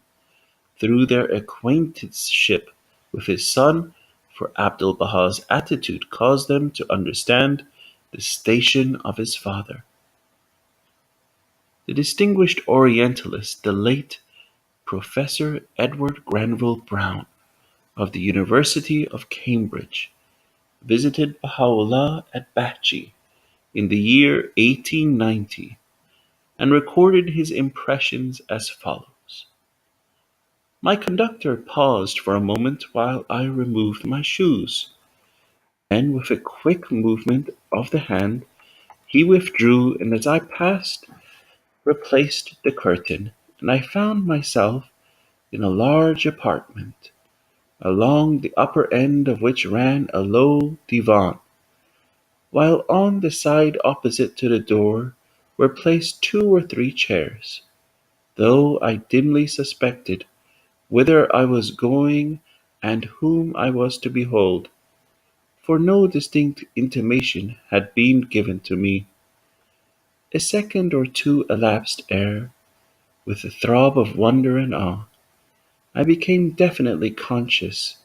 through their acquaintanceship with his son, for Abdu'l-Bahá's attitude caused them to understand the station of his father. The distinguished Orientalist, the late Professor Edward Granville Brown of the University of Cambridge, visited Bahá'u'lláh at Bachi in the year 1890 and recorded his impressions as follows. My conductor paused for a moment while I removed my shoes. Then, with a quick movement of the hand, he withdrew, and as I passed, replaced the curtain, and I found myself in a large apartment, along the upper end of which ran a low divan, while on the side opposite to the door were placed 2 or 3 chairs, though I dimly suspected whither I was going and whom I was to behold, for no distinct intimation had been given to me. A second or two elapsed ere, with a throb of wonder and awe, I became definitely conscious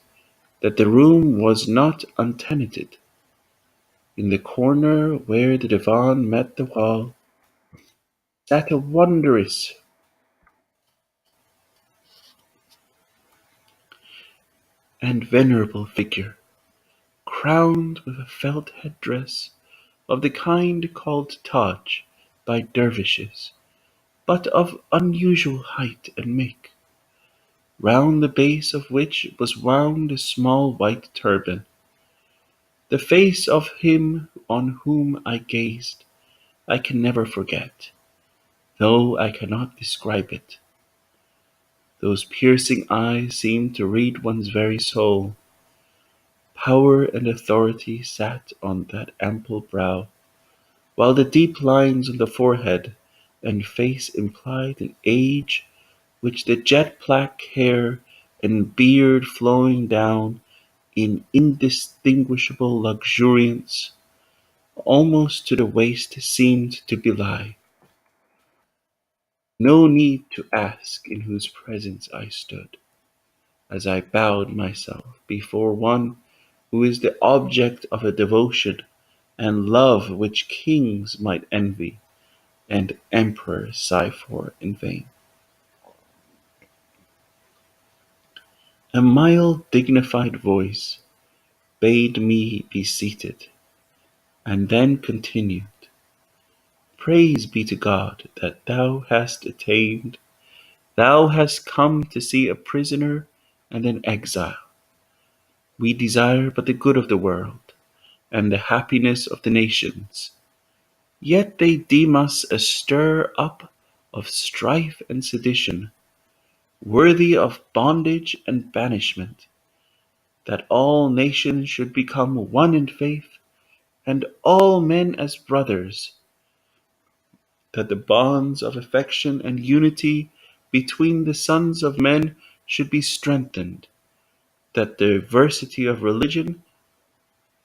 that the room was not untenanted. In the corner where the divan met the wall sat a wondrous and venerable figure, crowned with a felt headdress of the kind called Taj by dervishes, but of unusual height and make, round the base of which was wound a small white turban. The face of him on whom I gazed I can never forget, though I cannot describe it. Those piercing eyes seemed to read one's very soul. Power and authority sat on that ample brow, while the deep lines on the forehead and face implied an age which the jet-black hair and beard flowing down in indistinguishable luxuriance almost to the waist seemed to belie. No need to ask in whose presence I stood, as I bowed myself before one who is the object of a devotion and love which kings might envy and emperors sigh for in vain. A mild, dignified voice bade me be seated, and then continued, Praise be to God that thou hast attained, thou hast come to see a prisoner and an exile. We desire but the good of the world, and the happiness of the nations. Yet they deem us a stir up of strife and sedition, worthy of bondage and banishment, that all nations should become one in faith, and all men as brothers, that the bonds of affection and unity between the sons of men should be strengthened, that diversity of religion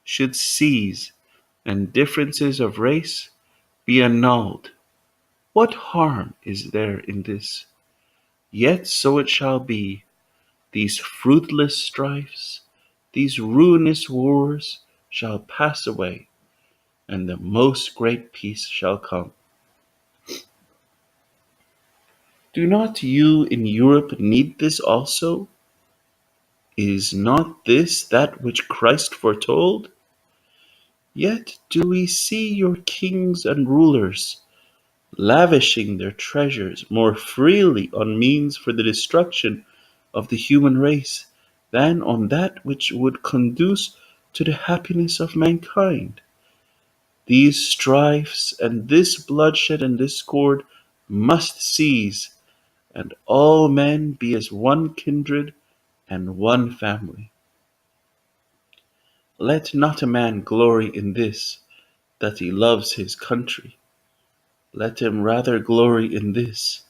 should cease, and differences of race be annulled. What harm is there in this? Yet so it shall be. These fruitless strifes, these ruinous wars shall pass away, and the most great peace shall come. Do not you in Europe need this also? Is not this that which Christ foretold? Yet do we see your kings and rulers lavishing their treasures more freely on means for the destruction of the human race than on that which would conduce to the happiness of mankind. These strifes and this bloodshed and discord must cease, and all men be as one kindred and one family. Let not a man glory in this, that he loves his country. Let him rather glory in this,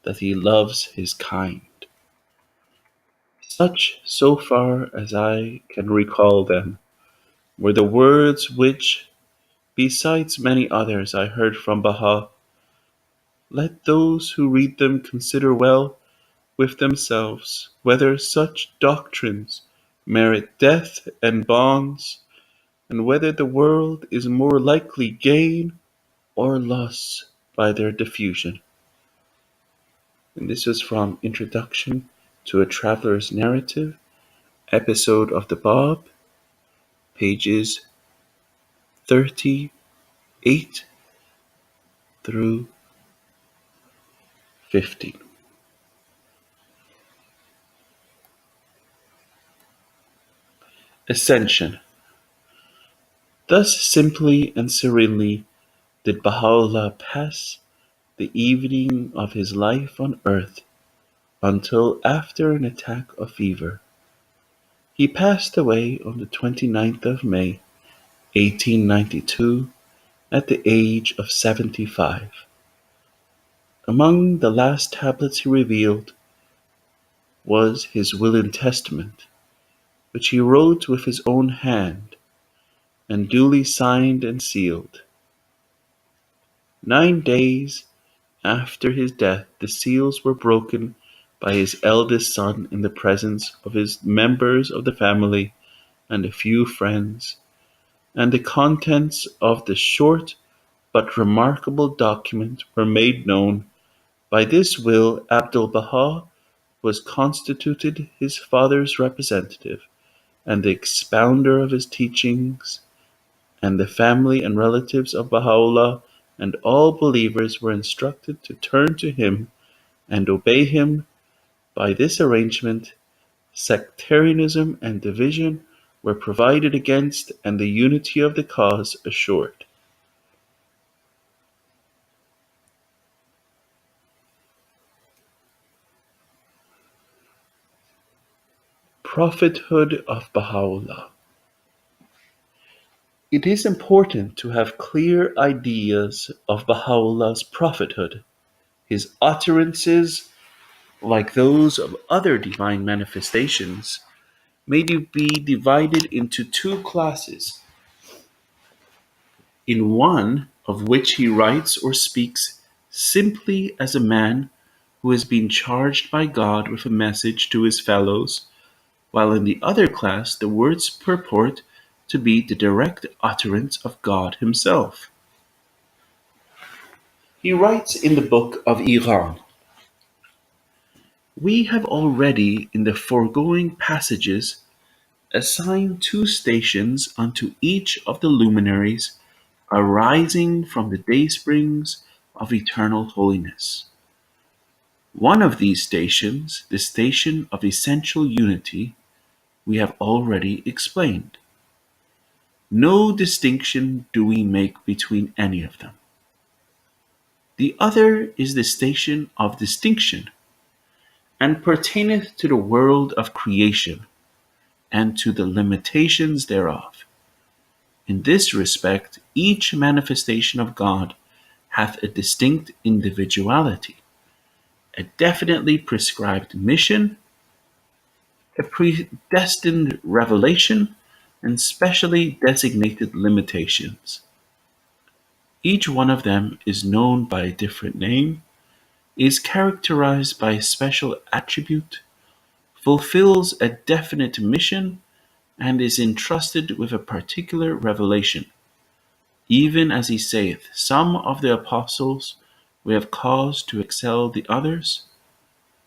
that he loves his kind. Such, so far as I can recall them, were the words which, besides many others, I heard from Bahá. Let those who read them consider well with themselves whether such doctrines merit death and bonds, and whether the world is more likely gain or loss by their diffusion. And this was from Introduction to a Traveler's Narrative, episode of the Bab, pages 38 through 50. Ascension. Thus simply and serenely did Baha'u'lláh pass the evening of his life on earth until after an attack of fever. He passed away on the 29th of May, 1892, at the age of 75. Among the last tablets he revealed was his will and testament, which he wrote with his own hand and duly signed and sealed. 9 days after his death, the seals were broken by his eldest son in the presence of his members of the family and a few friends, and the contents of the short but remarkable document were made known. By this will Abdu'l-Bahá was constituted his father's representative and the expounder of his teachings, and the family and relatives of Baha'u'lláh and all believers were instructed to turn to him and obey him. By this arrangement, sectarianism and division were provided against and the unity of the cause assured. Prophethood of Baha'u'lláh. It is important to have clear ideas of Baha'u'llah's prophethood. His utterances, like those of other divine manifestations, may be divided into two classes, in one of which he writes or speaks simply as a man who has been charged by God with a message to his fellows, while in the other class the words purport to be the direct utterance of God himself. He writes in the book of Iran, "We have already in the foregoing passages assigned two stations unto each of the luminaries arising from the daysprings of eternal holiness. One of these stations, the station of essential unity, we have already explained. No distinction do we make between any of them. The other is the station of distinction, and pertaineth to the world of creation, and to the limitations thereof. In this respect, each manifestation of God hath a distinct individuality, a definitely prescribed mission, a predestined revelation, and specially designated limitations. Each one of them is known by a different name, is characterized by a special attribute, fulfills a definite mission, and is entrusted with a particular revelation. Even as he saith, some of the apostles we have caused to excel the others.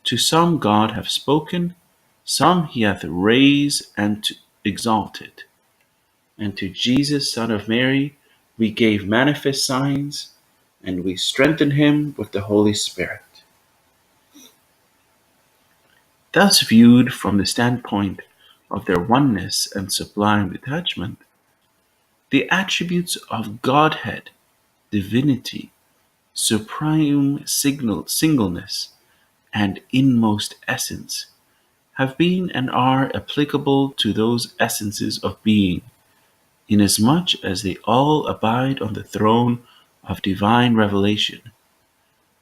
To some God hath spoken, some he hath raised and exalted. And to Jesus, son of Mary, we gave manifest signs, and we strengthened him with the Holy Spirit." Thus viewed from the standpoint of their oneness and sublime detachment, the attributes of Godhead, divinity, supreme singleness, and inmost essence have been and are applicable to those essences of being, inasmuch as they all abide on the throne of divine revelation,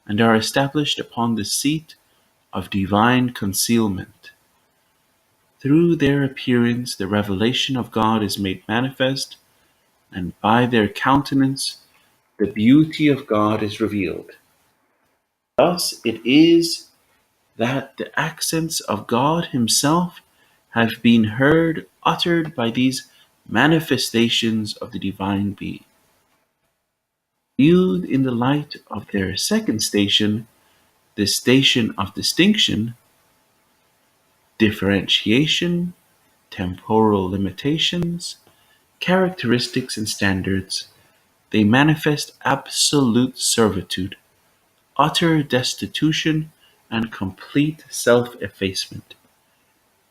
and are established upon the seat of divine concealment. Through their appearance the revelation of God is made manifest, and by their countenance the beauty of God is revealed. Thus it is that the accents of God himself have been heard uttered by these manifestations of the divine being. Viewed in the light of their second station, the station of distinction, differentiation, temporal limitations, characteristics and standards, they manifest absolute servitude, utter destitution, and complete self-effacement.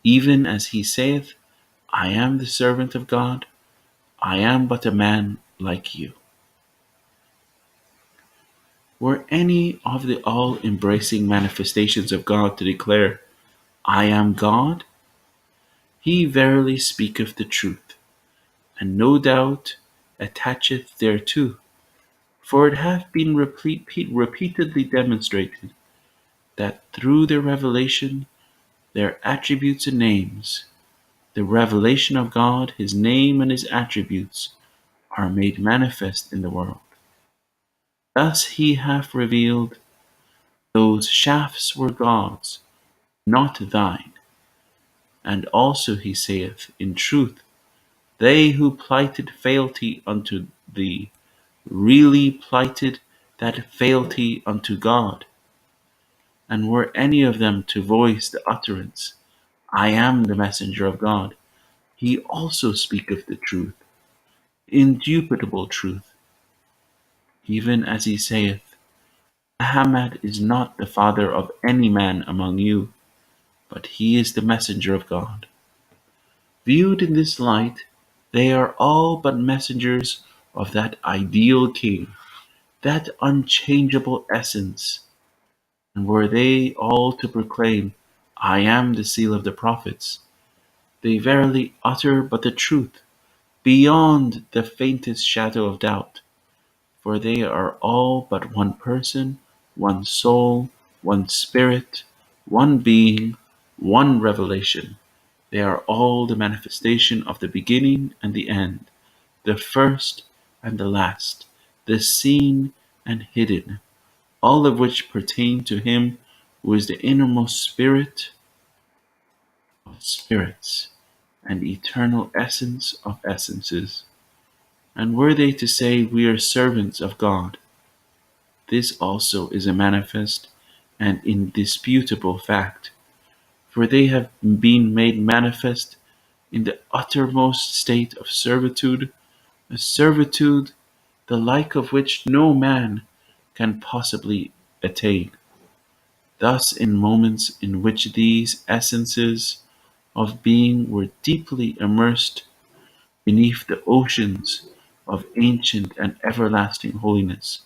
Even as he saith, I am the servant of God, I am but a man like you. Were any of the all-embracing manifestations of God to declare, I am God, he verily speaketh the truth, and no doubt attacheth thereto. For it hath been repeatedly demonstrated that through their revelation, their attributes and names, the revelation of God, his name and his attributes, are made manifest in the world. Thus he hath revealed, those shafts were God's, not thine. And also he saith, in truth, they who plighted fealty unto thee, really plighted that fealty unto God. And were any of them to voice the utterance, I am the messenger of God, he also speaketh the truth, indubitable truth, even as he saith, Muhammad is not the father of any man among you, but he is the messenger of God. Viewed in this light, they are all but messengers of that ideal king, that unchangeable essence. And were they all to proclaim, I am the seal of the prophets, they verily utter but the truth, beyond the faintest shadow of doubt. For they are all but one person, one soul, one spirit, one being, one revelation. They are all the manifestation of the beginning and the end, the first and the last, the seen and hidden, all of which pertain to him who is the innermost spirit of spirits and eternal essence of essences. And were they to say, we are servants of God, this also is a manifest and indisputable fact, for they have been made manifest in the uttermost state of servitude, a servitude the like of which no man can possibly attain. Thus, in moments in which these essences of being were deeply immersed beneath the oceans of ancient and everlasting holiness,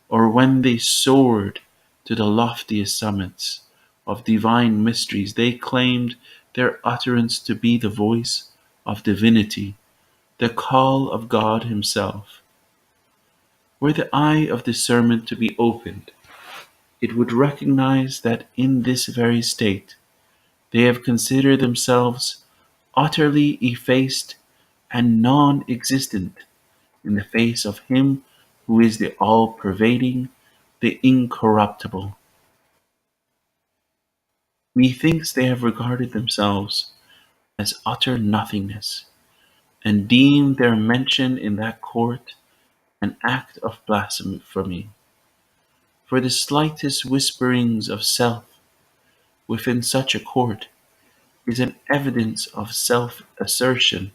or when they soared to the loftiest summits of divine mysteries, they claimed their utterance to be the voice of divinity, the call of God himself. Were the eye of discernment to be opened, it would recognize that in this very state they have considered themselves utterly effaced and non-existent in the face of him who is the all-pervading, the incorruptible. Methinks they have regarded themselves as utter nothingness, and deemed their mention in that court an act of blasphemy. For the slightest whisperings of self within such a court is an evidence of self-assertion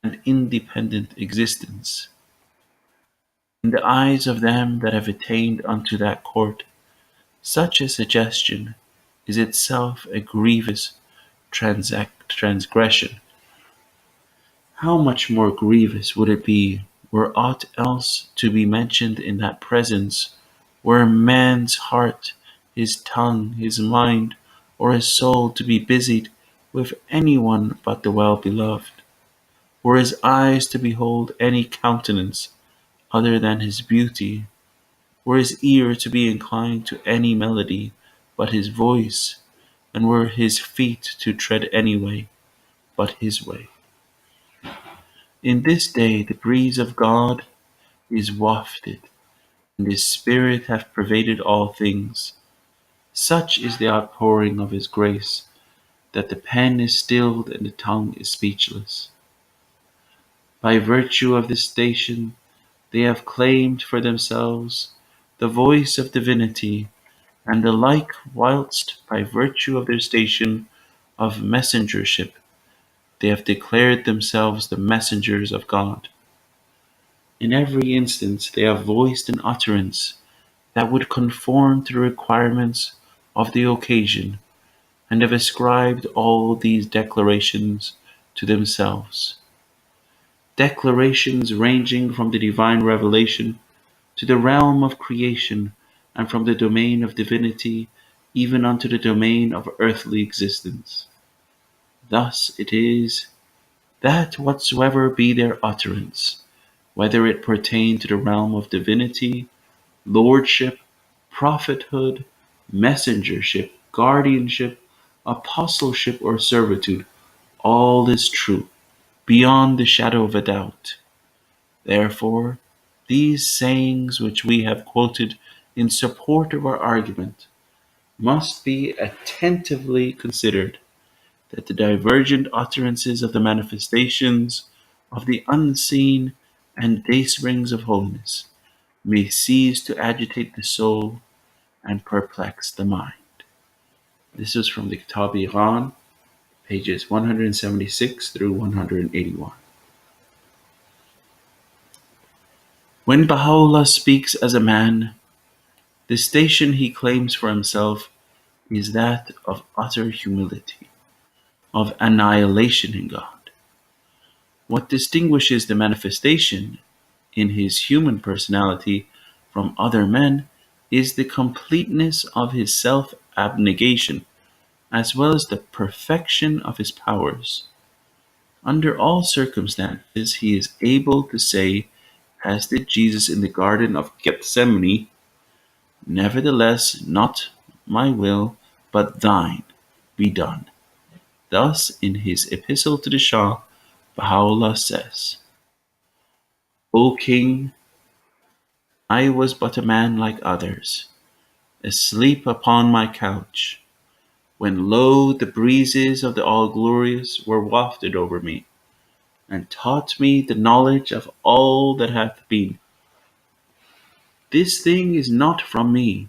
and independent existence. In the eyes of them that have attained unto that court, such a suggestion is itself a grievous transgression. How much more grievous would it be were aught else to be mentioned in that presence, were man's heart, his tongue, his mind, or his soul to be busied with any one but the well-beloved, were his eyes to behold any countenance other than his beauty, were his ear to be inclined to any melody but his voice, and were his feet to tread any way but his way. In this day the breeze of God is wafted, and his spirit hath pervaded all things. Such is the outpouring of his grace, that the pen is stilled and the tongue is speechless. By virtue of this station, they have claimed for themselves the voice of divinity, and the like, whilst by virtue of their station of messengership, They have declared themselves the messengers of God. In every instance, they have voiced an utterance that would conform to the requirements of the occasion, and have ascribed all these declarations to themselves. Declarations ranging from the divine revelation to the realm of creation, and from the domain of divinity even unto the domain of earthly existence. Thus it is that whatsoever be their utterance, whether it pertain to the realm of divinity, lordship, prophethood, messengership, guardianship, apostleship, or servitude, all is true, beyond the shadow of a doubt. Therefore, these sayings which we have quoted in support of our argument must be attentively considered, that the divergent utterances of the manifestations of the unseen and daysprings of holiness may cease to agitate the soul and perplex the mind. This is from the Kitab Iran, pages 176 through 181. When Baha'u'lláh speaks as a man, the station he claims for himself is that of utter humility, of annihilation in God. What distinguishes the manifestation in his human personality from other men is the completeness of his self-abnegation, as well as the perfection of his powers. Under all circumstances, he is able to say, as did Jesus in the Garden of Gethsemane, "Nevertheless, not my will, but thine be done." Thus, in his epistle to the Shah, Baha'u'lláh says, "O King, I was but a man like others, asleep upon my couch, when lo, the breezes of the All-Glorious were wafted over me, and taught me the knowledge of all that hath been. This thing is not from me,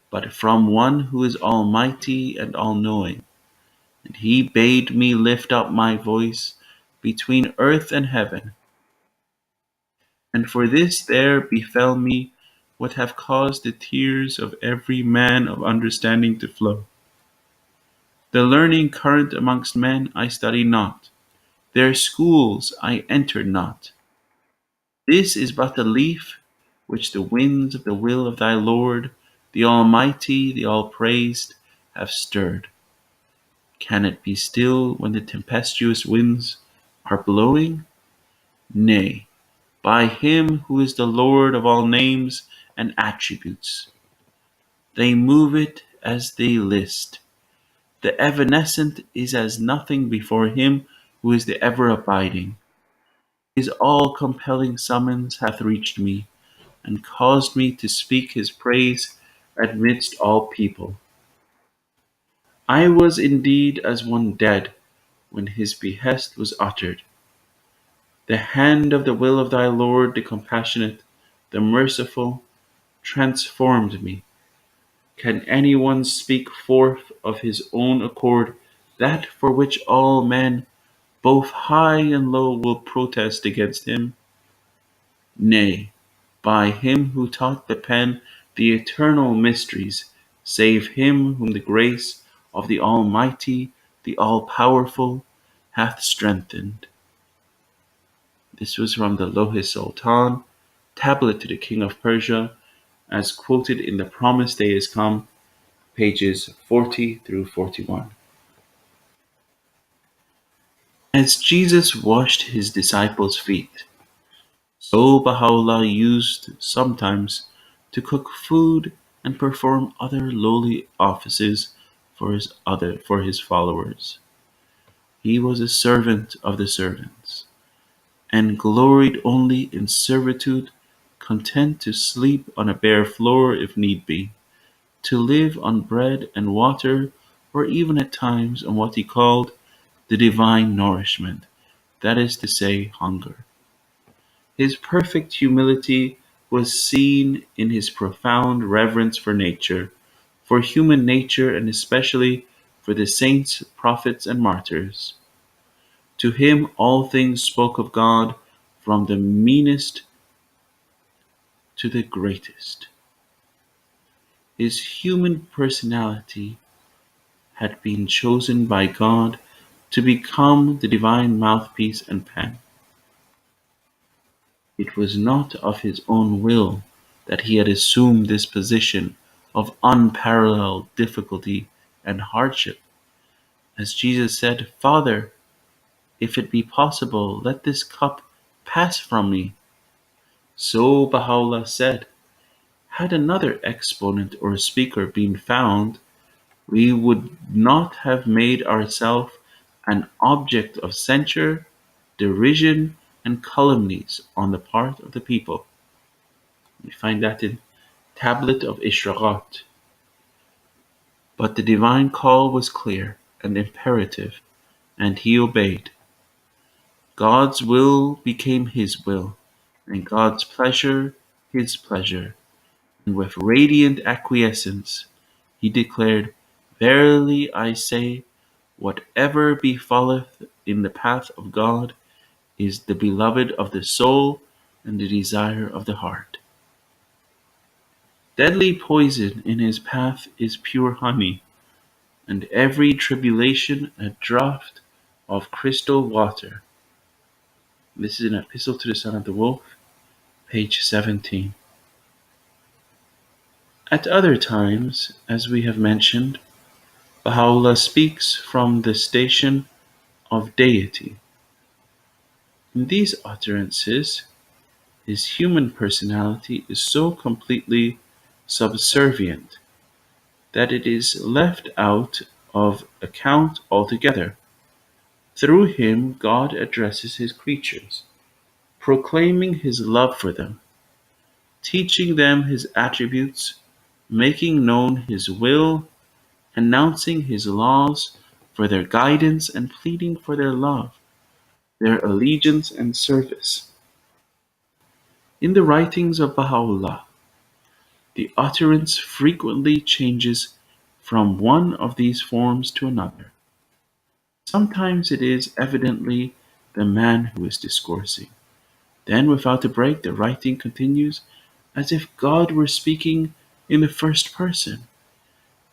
but from one who is almighty and all-knowing. And he bade me lift up my voice between earth and heaven. And for this there befell me what have caused the tears of every man of understanding to flow. The learning current amongst men I study not, their schools I entered not. This is but a leaf which the winds of the will of thy Lord, the Almighty, the All-Praised, have stirred. Can it be still when the tempestuous winds are blowing? Nay, by him who is the Lord of all names and attributes. They move it as they list. The evanescent is as nothing before him who is the ever-abiding. His all-compelling summons hath reached me, and caused me to speak his praise amidst all people. I was indeed as one dead when his behest was uttered. The hand of the will of thy Lord, the compassionate, the merciful, transformed me. Can any one speak forth of his own accord that for which all men, both high and low, will protest against him? Nay, by him who taught the pen the eternal mysteries, save him whom the grace of the Almighty, the All-Powerful, hath strengthened. This was from the Loh Sultan, tablet to the King of Persia, as quoted in The Promised Day is Come, pages 40 through 41. As Jesus washed his disciples' feet, so Baha'u'lláh used sometimes to cook food and perform other lowly offices for his followers. He was a servant of the servants, and gloried only in servitude, content to sleep on a bare floor if need be, to live on bread and water, or even at times on what he called the divine nourishment, that is to say, hunger. His perfect humility was seen in his profound reverence for nature, for human nature, and especially for the saints, prophets, and martyrs. To him all things spoke of God, from the meanest to the greatest. His human personality had been chosen by God to become the divine mouthpiece and pen. It was not of his own will that he had assumed this position of unparalleled difficulty and hardship. As Jesus said, "Father, if it be possible, let this cup pass from me." So Baha'u'lláh said, had another exponent or speaker been found, we would not have made ourselves an object of censure, derision, and calumnies on the part of the people. We find that in Tablet of Ishraqat. But the divine call was clear and imperative, and he obeyed. God's will became his will, and God's pleasure his pleasure. And with radiant acquiescence, he declared, "Verily I say, whatever befalleth in the path of God is the beloved of the soul and the desire of the heart." Deadly poison in his path is pure honey, and every tribulation a draught of crystal water. This is an epistle to the Son of the Wolf, page 17. At other times, as we have mentioned, Baha'u'lláh speaks from the station of deity. In these utterances, his human personality is so completely subservient that it is left out of account altogether. Through him, God addresses his creatures, proclaiming his love for them, teaching them his attributes, making known his will, announcing his laws for their guidance, and pleading for their love, their allegiance and service. In the writings of Baha'u'lláh, the utterance frequently changes from one of these forms to another. Sometimes it is evidently the man who is discoursing. Then, without a break, the writing continues as if God were speaking in the first person.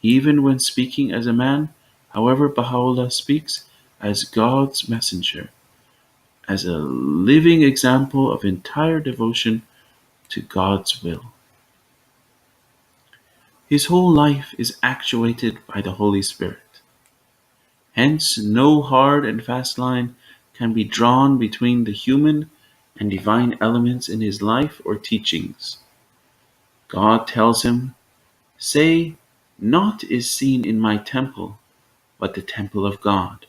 Even when speaking as a man, however, Baha'u'lláh speaks as God's messenger, as a living example of entire devotion to God's will. His whole life is actuated by the Holy Spirit. Hence, no hard and fast line can be drawn between the human and divine elements in his life or teachings. God tells him, "Say, naught is seen in my temple but the temple of God,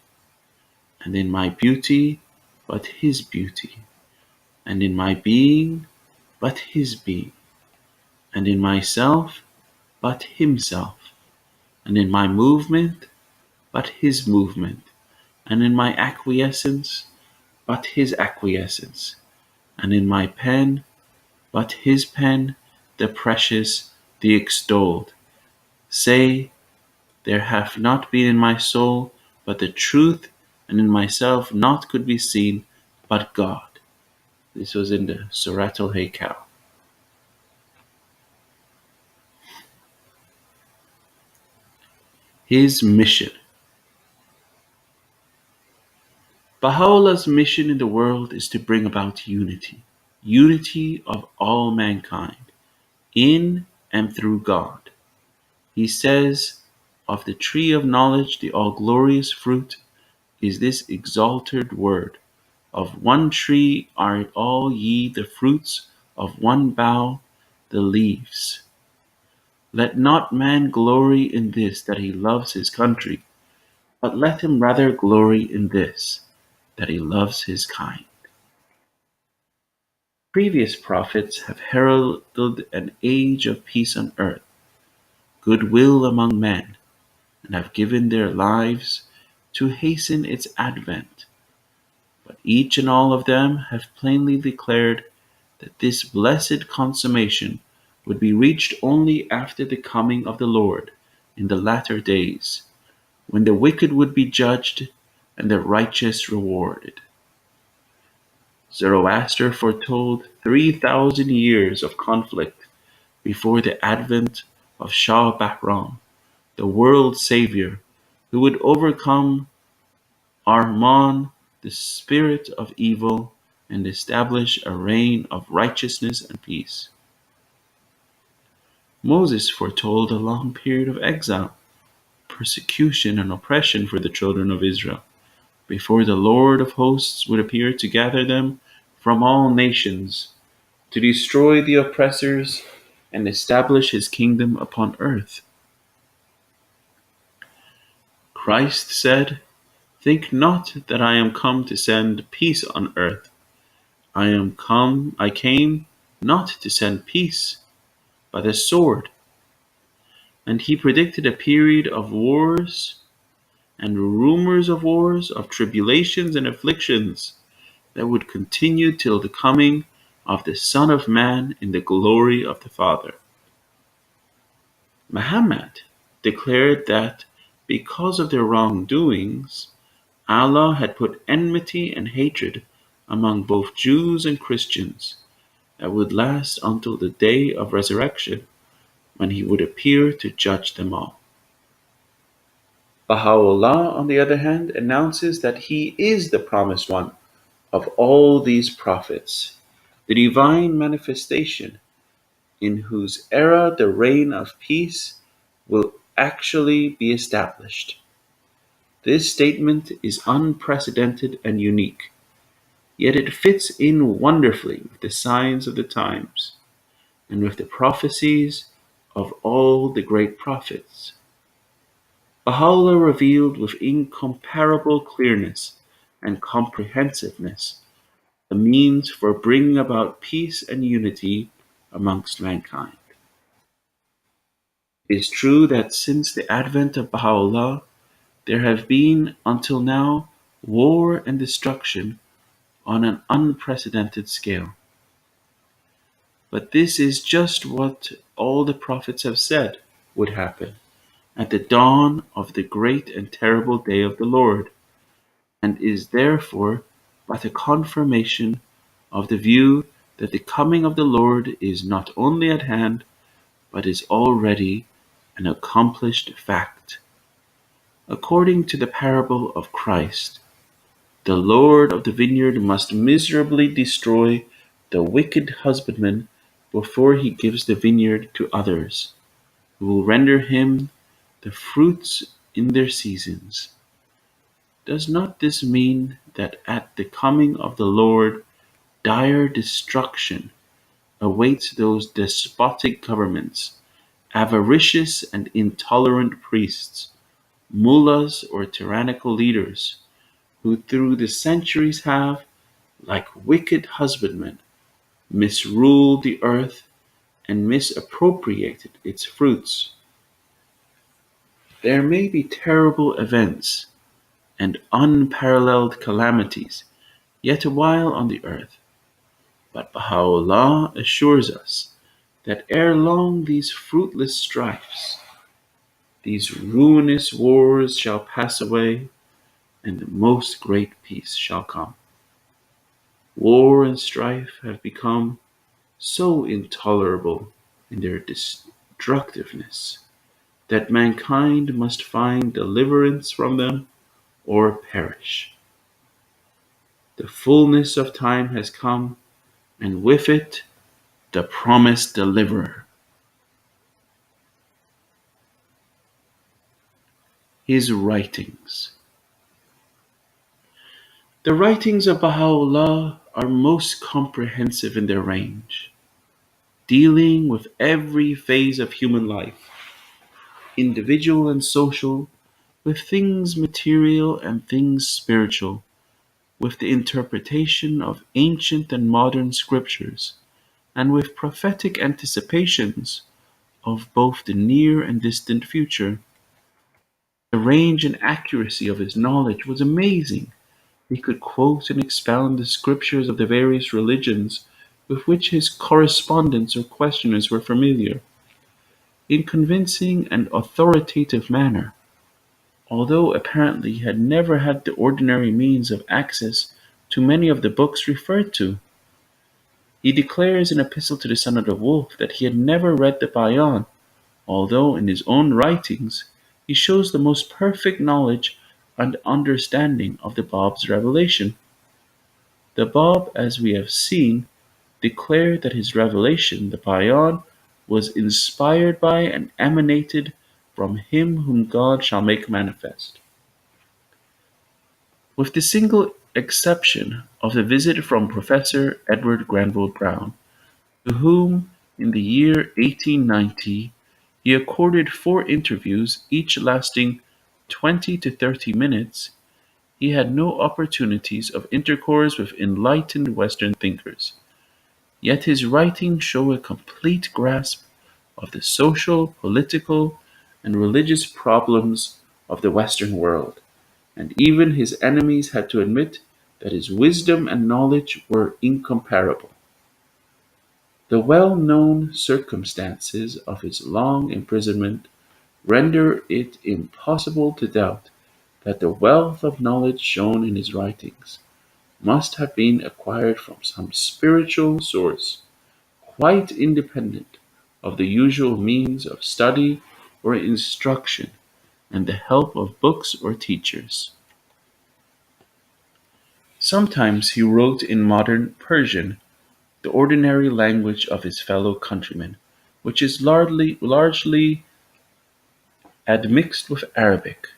and in my beauty but his beauty, and in my being but his being, and in myself but himself, and in my movement but his movement, and in my acquiescence but his acquiescence, and in my pen but his pen, the precious, the extolled. Say, there hath not been in my soul but the truth, and in myself naught could be seen but God." This was in the Surat al-Haykal. His mission. Baha'u'llah's mission in the world is to bring about unity, unity of all mankind, in and through God. He says, "Of the tree of knowledge, the all-glorious fruit, is this exalted word. Of one tree are all ye the fruits, of one bough the leaves. Let not man glory in this, that he loves his country, but let him rather glory in this, that he loves his kind." Previous prophets have heralded an age of peace on earth, goodwill among men, and have given their lives to hasten its advent. But each and all of them have plainly declared that this blessed consummation would be reached only after the coming of the Lord in the latter days, when the wicked would be judged and the righteous rewarded. Zoroaster foretold 3,000 years of conflict before the advent of Shah Bahram, the world savior, who would overcome Arman, the spirit of evil, and establish a reign of righteousness and peace. Moses foretold a long period of exile, persecution, and oppression for the children of Israel, before the Lord of hosts would appear to gather them from all nations, to destroy the oppressors and establish his kingdom upon earth. Christ said, "Think not that I am come to send peace on earth. I came not to send peace, but a sword." And he predicted a period of wars and rumors of wars, of tribulations and afflictions that would continue till the coming of the Son of Man in the glory of the Father. Muhammad declared that because of their wrongdoings, Allah had put enmity and hatred among both Jews and Christians that would last until the day of resurrection, when he would appear to judge them all. Baha'u'lláh, on the other hand, announces that he is the promised one of all these prophets, the divine manifestation in whose era the reign of peace will actually be established. This statement is unprecedented and unique, yet it fits in wonderfully with the signs of the times and with the prophecies of all the great prophets. Baha'u'lláh revealed with incomparable clearness and comprehensiveness the means for bringing about peace and unity amongst mankind. It is true that since the advent of Baha'u'lláh, there have been, until now, war and destruction on an unprecedented scale. But this is just what all the prophets have said would happen at the dawn of the great and terrible day of the Lord, and is therefore but a confirmation of the view that the coming of the Lord is not only at hand, but is already an accomplished fact. According to the parable of Christ, the Lord of the vineyard must miserably destroy the wicked husbandman before he gives the vineyard to others, who will render him the fruits in their seasons. Does not this mean that at the coming of the Lord, dire destruction awaits those despotic governments, avaricious and intolerant priests, mullahs or tyrannical leaders, who through the centuries have, like wicked husbandmen, misruled the earth and misappropriated its fruits? There may be terrible events and unparalleled calamities yet a while on the earth, but Baha'u'lláh assures us that ere long these fruitless strifes, these ruinous wars shall pass away, and the most great peace shall come. War and strife have become so intolerable in their destructiveness that mankind must find deliverance from them or perish. The fullness of time has come, and with it the promised deliverer. His writings. The writings of Baha'u'lláh are most comprehensive in their range, dealing with every phase of human life, individual and social, with things material and things spiritual, with the interpretation of ancient and modern scriptures, and with prophetic anticipations of both the near and distant future. The range and accuracy of his knowledge was amazing. He could quote and expound the scriptures of the various religions with which his correspondents or questioners were familiar, in convincing and authoritative manner, although apparently he had never had the ordinary means of access to many of the books referred to. He declares in Epistle to the Son of the Wolf that he had never read the Bayan, although in his own writings he shows the most perfect knowledge and understanding of the Bab's revelation. The Bab, as we have seen, declared that his revelation, the Bayan, was inspired by and emanated from him whom God shall make manifest. With the single exception of the visit from Professor Edward Granville Browne, to whom in the year 1890 he accorded 4 interviews, each lasting 20 to 30 minutes, he had no opportunities of intercourse with enlightened Western thinkers. Yet his writings show a complete grasp of the social, political, and religious problems of the Western world, and even his enemies had to admit that his wisdom and knowledge were incomparable. The well-known circumstances of his long imprisonment render it impossible to doubt that the wealth of knowledge shown in his writings must have been acquired from some spiritual source, quite independent of the usual means of study or instruction and the help of books or teachers. Sometimes he wrote in modern Persian, the ordinary language of his fellow countrymen, which is largely admixed with Arabic.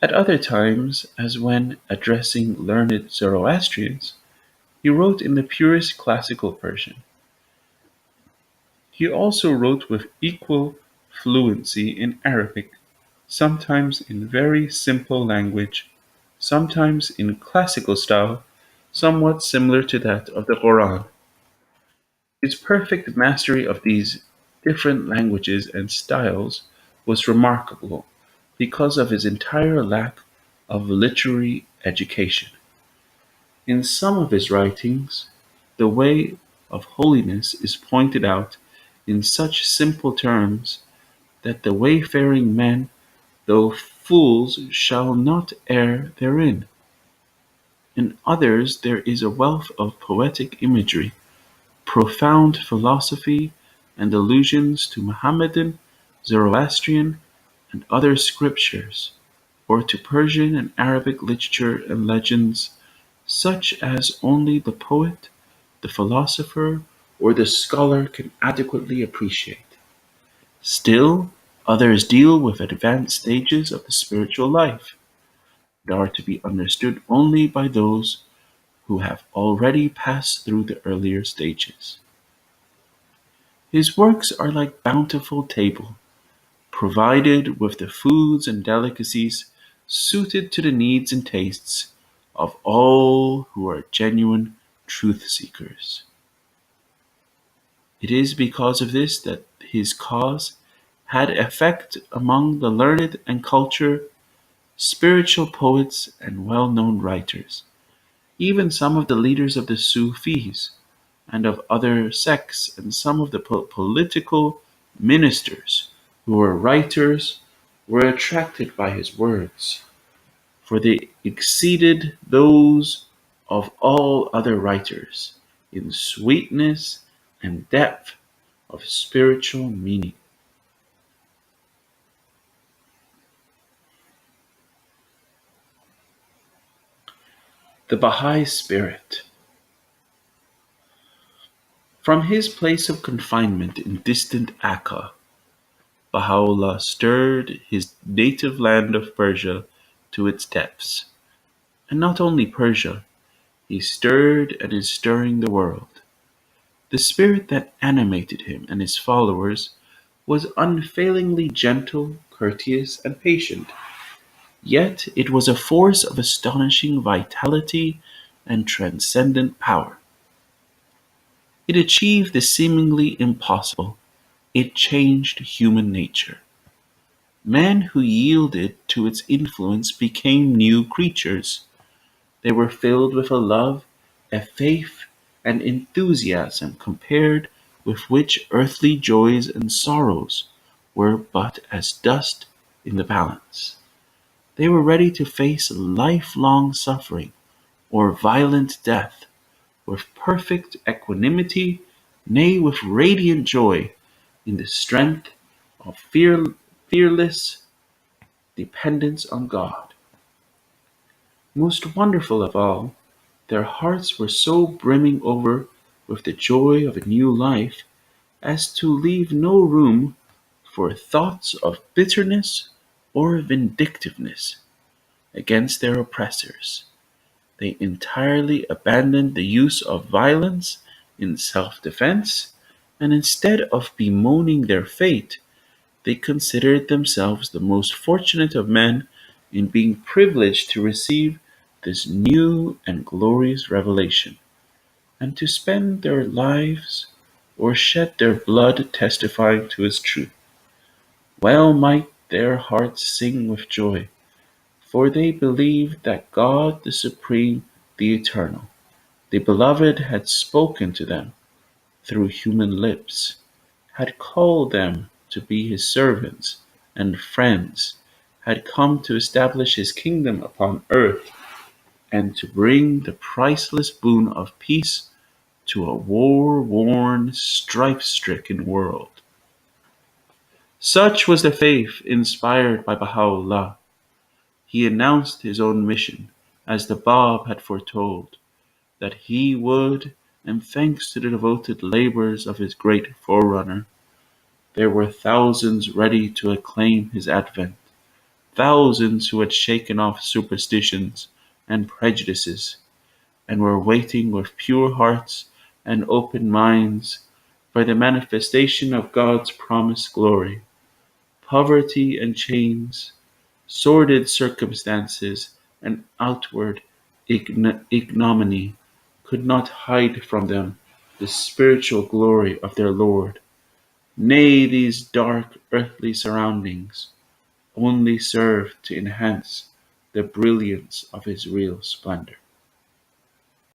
At other times, as when addressing learned Zoroastrians, he wrote in the purest classical Persian. He also wrote with equal fluency in Arabic, sometimes in very simple language, sometimes in classical style, somewhat similar to that of the Quran. His perfect mastery of these different languages and styles was remarkable because of his entire lack of literary education. In some of his writings, the way of holiness is pointed out in such simple terms that the wayfaring men, though fools, shall not err therein. In others there is a wealth of poetic imagery, profound philosophy, and allusions to Mohammedan, Zoroastrian, and other scriptures, or to Persian and Arabic literature and legends, such as only the poet, the philosopher, or the scholar can adequately appreciate. Still, others deal with advanced stages of the spiritual life, that are to be understood only by those who have already passed through the earlier stages. His works are like bountiful table, provided with the foods and delicacies suited to the needs and tastes of all who are genuine truth seekers. It is because of this that his cause had effect among the learned and cultured, spiritual poets and well-known writers, even some of the leaders of the Sufis and of other sects, and some of the political ministers who were writers were attracted by his words, for they exceeded those of all other writers in sweetness and depth of spiritual meaning. The Baha'i Spirit. From his place of confinement in distant Akka, Baha'u'lláh stirred his native land of Persia to its depths. And not only Persia, he stirred and is stirring the world. The spirit that animated him and his followers was unfailingly gentle, courteous, and patient. Yet it was a force of astonishing vitality and transcendent power. It achieved the seemingly impossible. It changed human nature. Men who yielded to its influence became new creatures. They were filled with a love, a faith, and enthusiasm compared with which earthly joys and sorrows were but as dust in the balance. They were ready to face lifelong suffering or violent death with perfect equanimity, nay, with radiant joy in the strength of fearless dependence on God. Most wonderful of all, their hearts were so brimming over with the joy of a new life as to leave no room for thoughts of bitterness or vindictiveness against their oppressors. They entirely abandoned the use of violence in self-defense, and instead of bemoaning their fate, they considered themselves the most fortunate of men in being privileged to receive this new and glorious revelation, and to spend their lives or shed their blood testifying to its truth. Well might their hearts sing with joy, for they believed that God the Supreme, the Eternal, the Beloved, had spoken to them through human lips, had called them to be his servants and friends, had come to establish his kingdom upon earth, and to bring the priceless boon of peace to a war-worn, strife-stricken world. Such was the faith inspired by Baha'u'lláh. He announced his own mission, as the Bab had foretold, that he would, and thanks to the devoted labors of his great forerunner, there were thousands ready to acclaim his advent, thousands who had shaken off superstitions and prejudices, and were waiting with pure hearts and open minds for the manifestation of God's promised glory. Poverty and chains, sordid circumstances, and outward ignominy could not hide from them the spiritual glory of their Lord. Nay, these dark earthly surroundings only served to enhance the brilliance of his real splendor.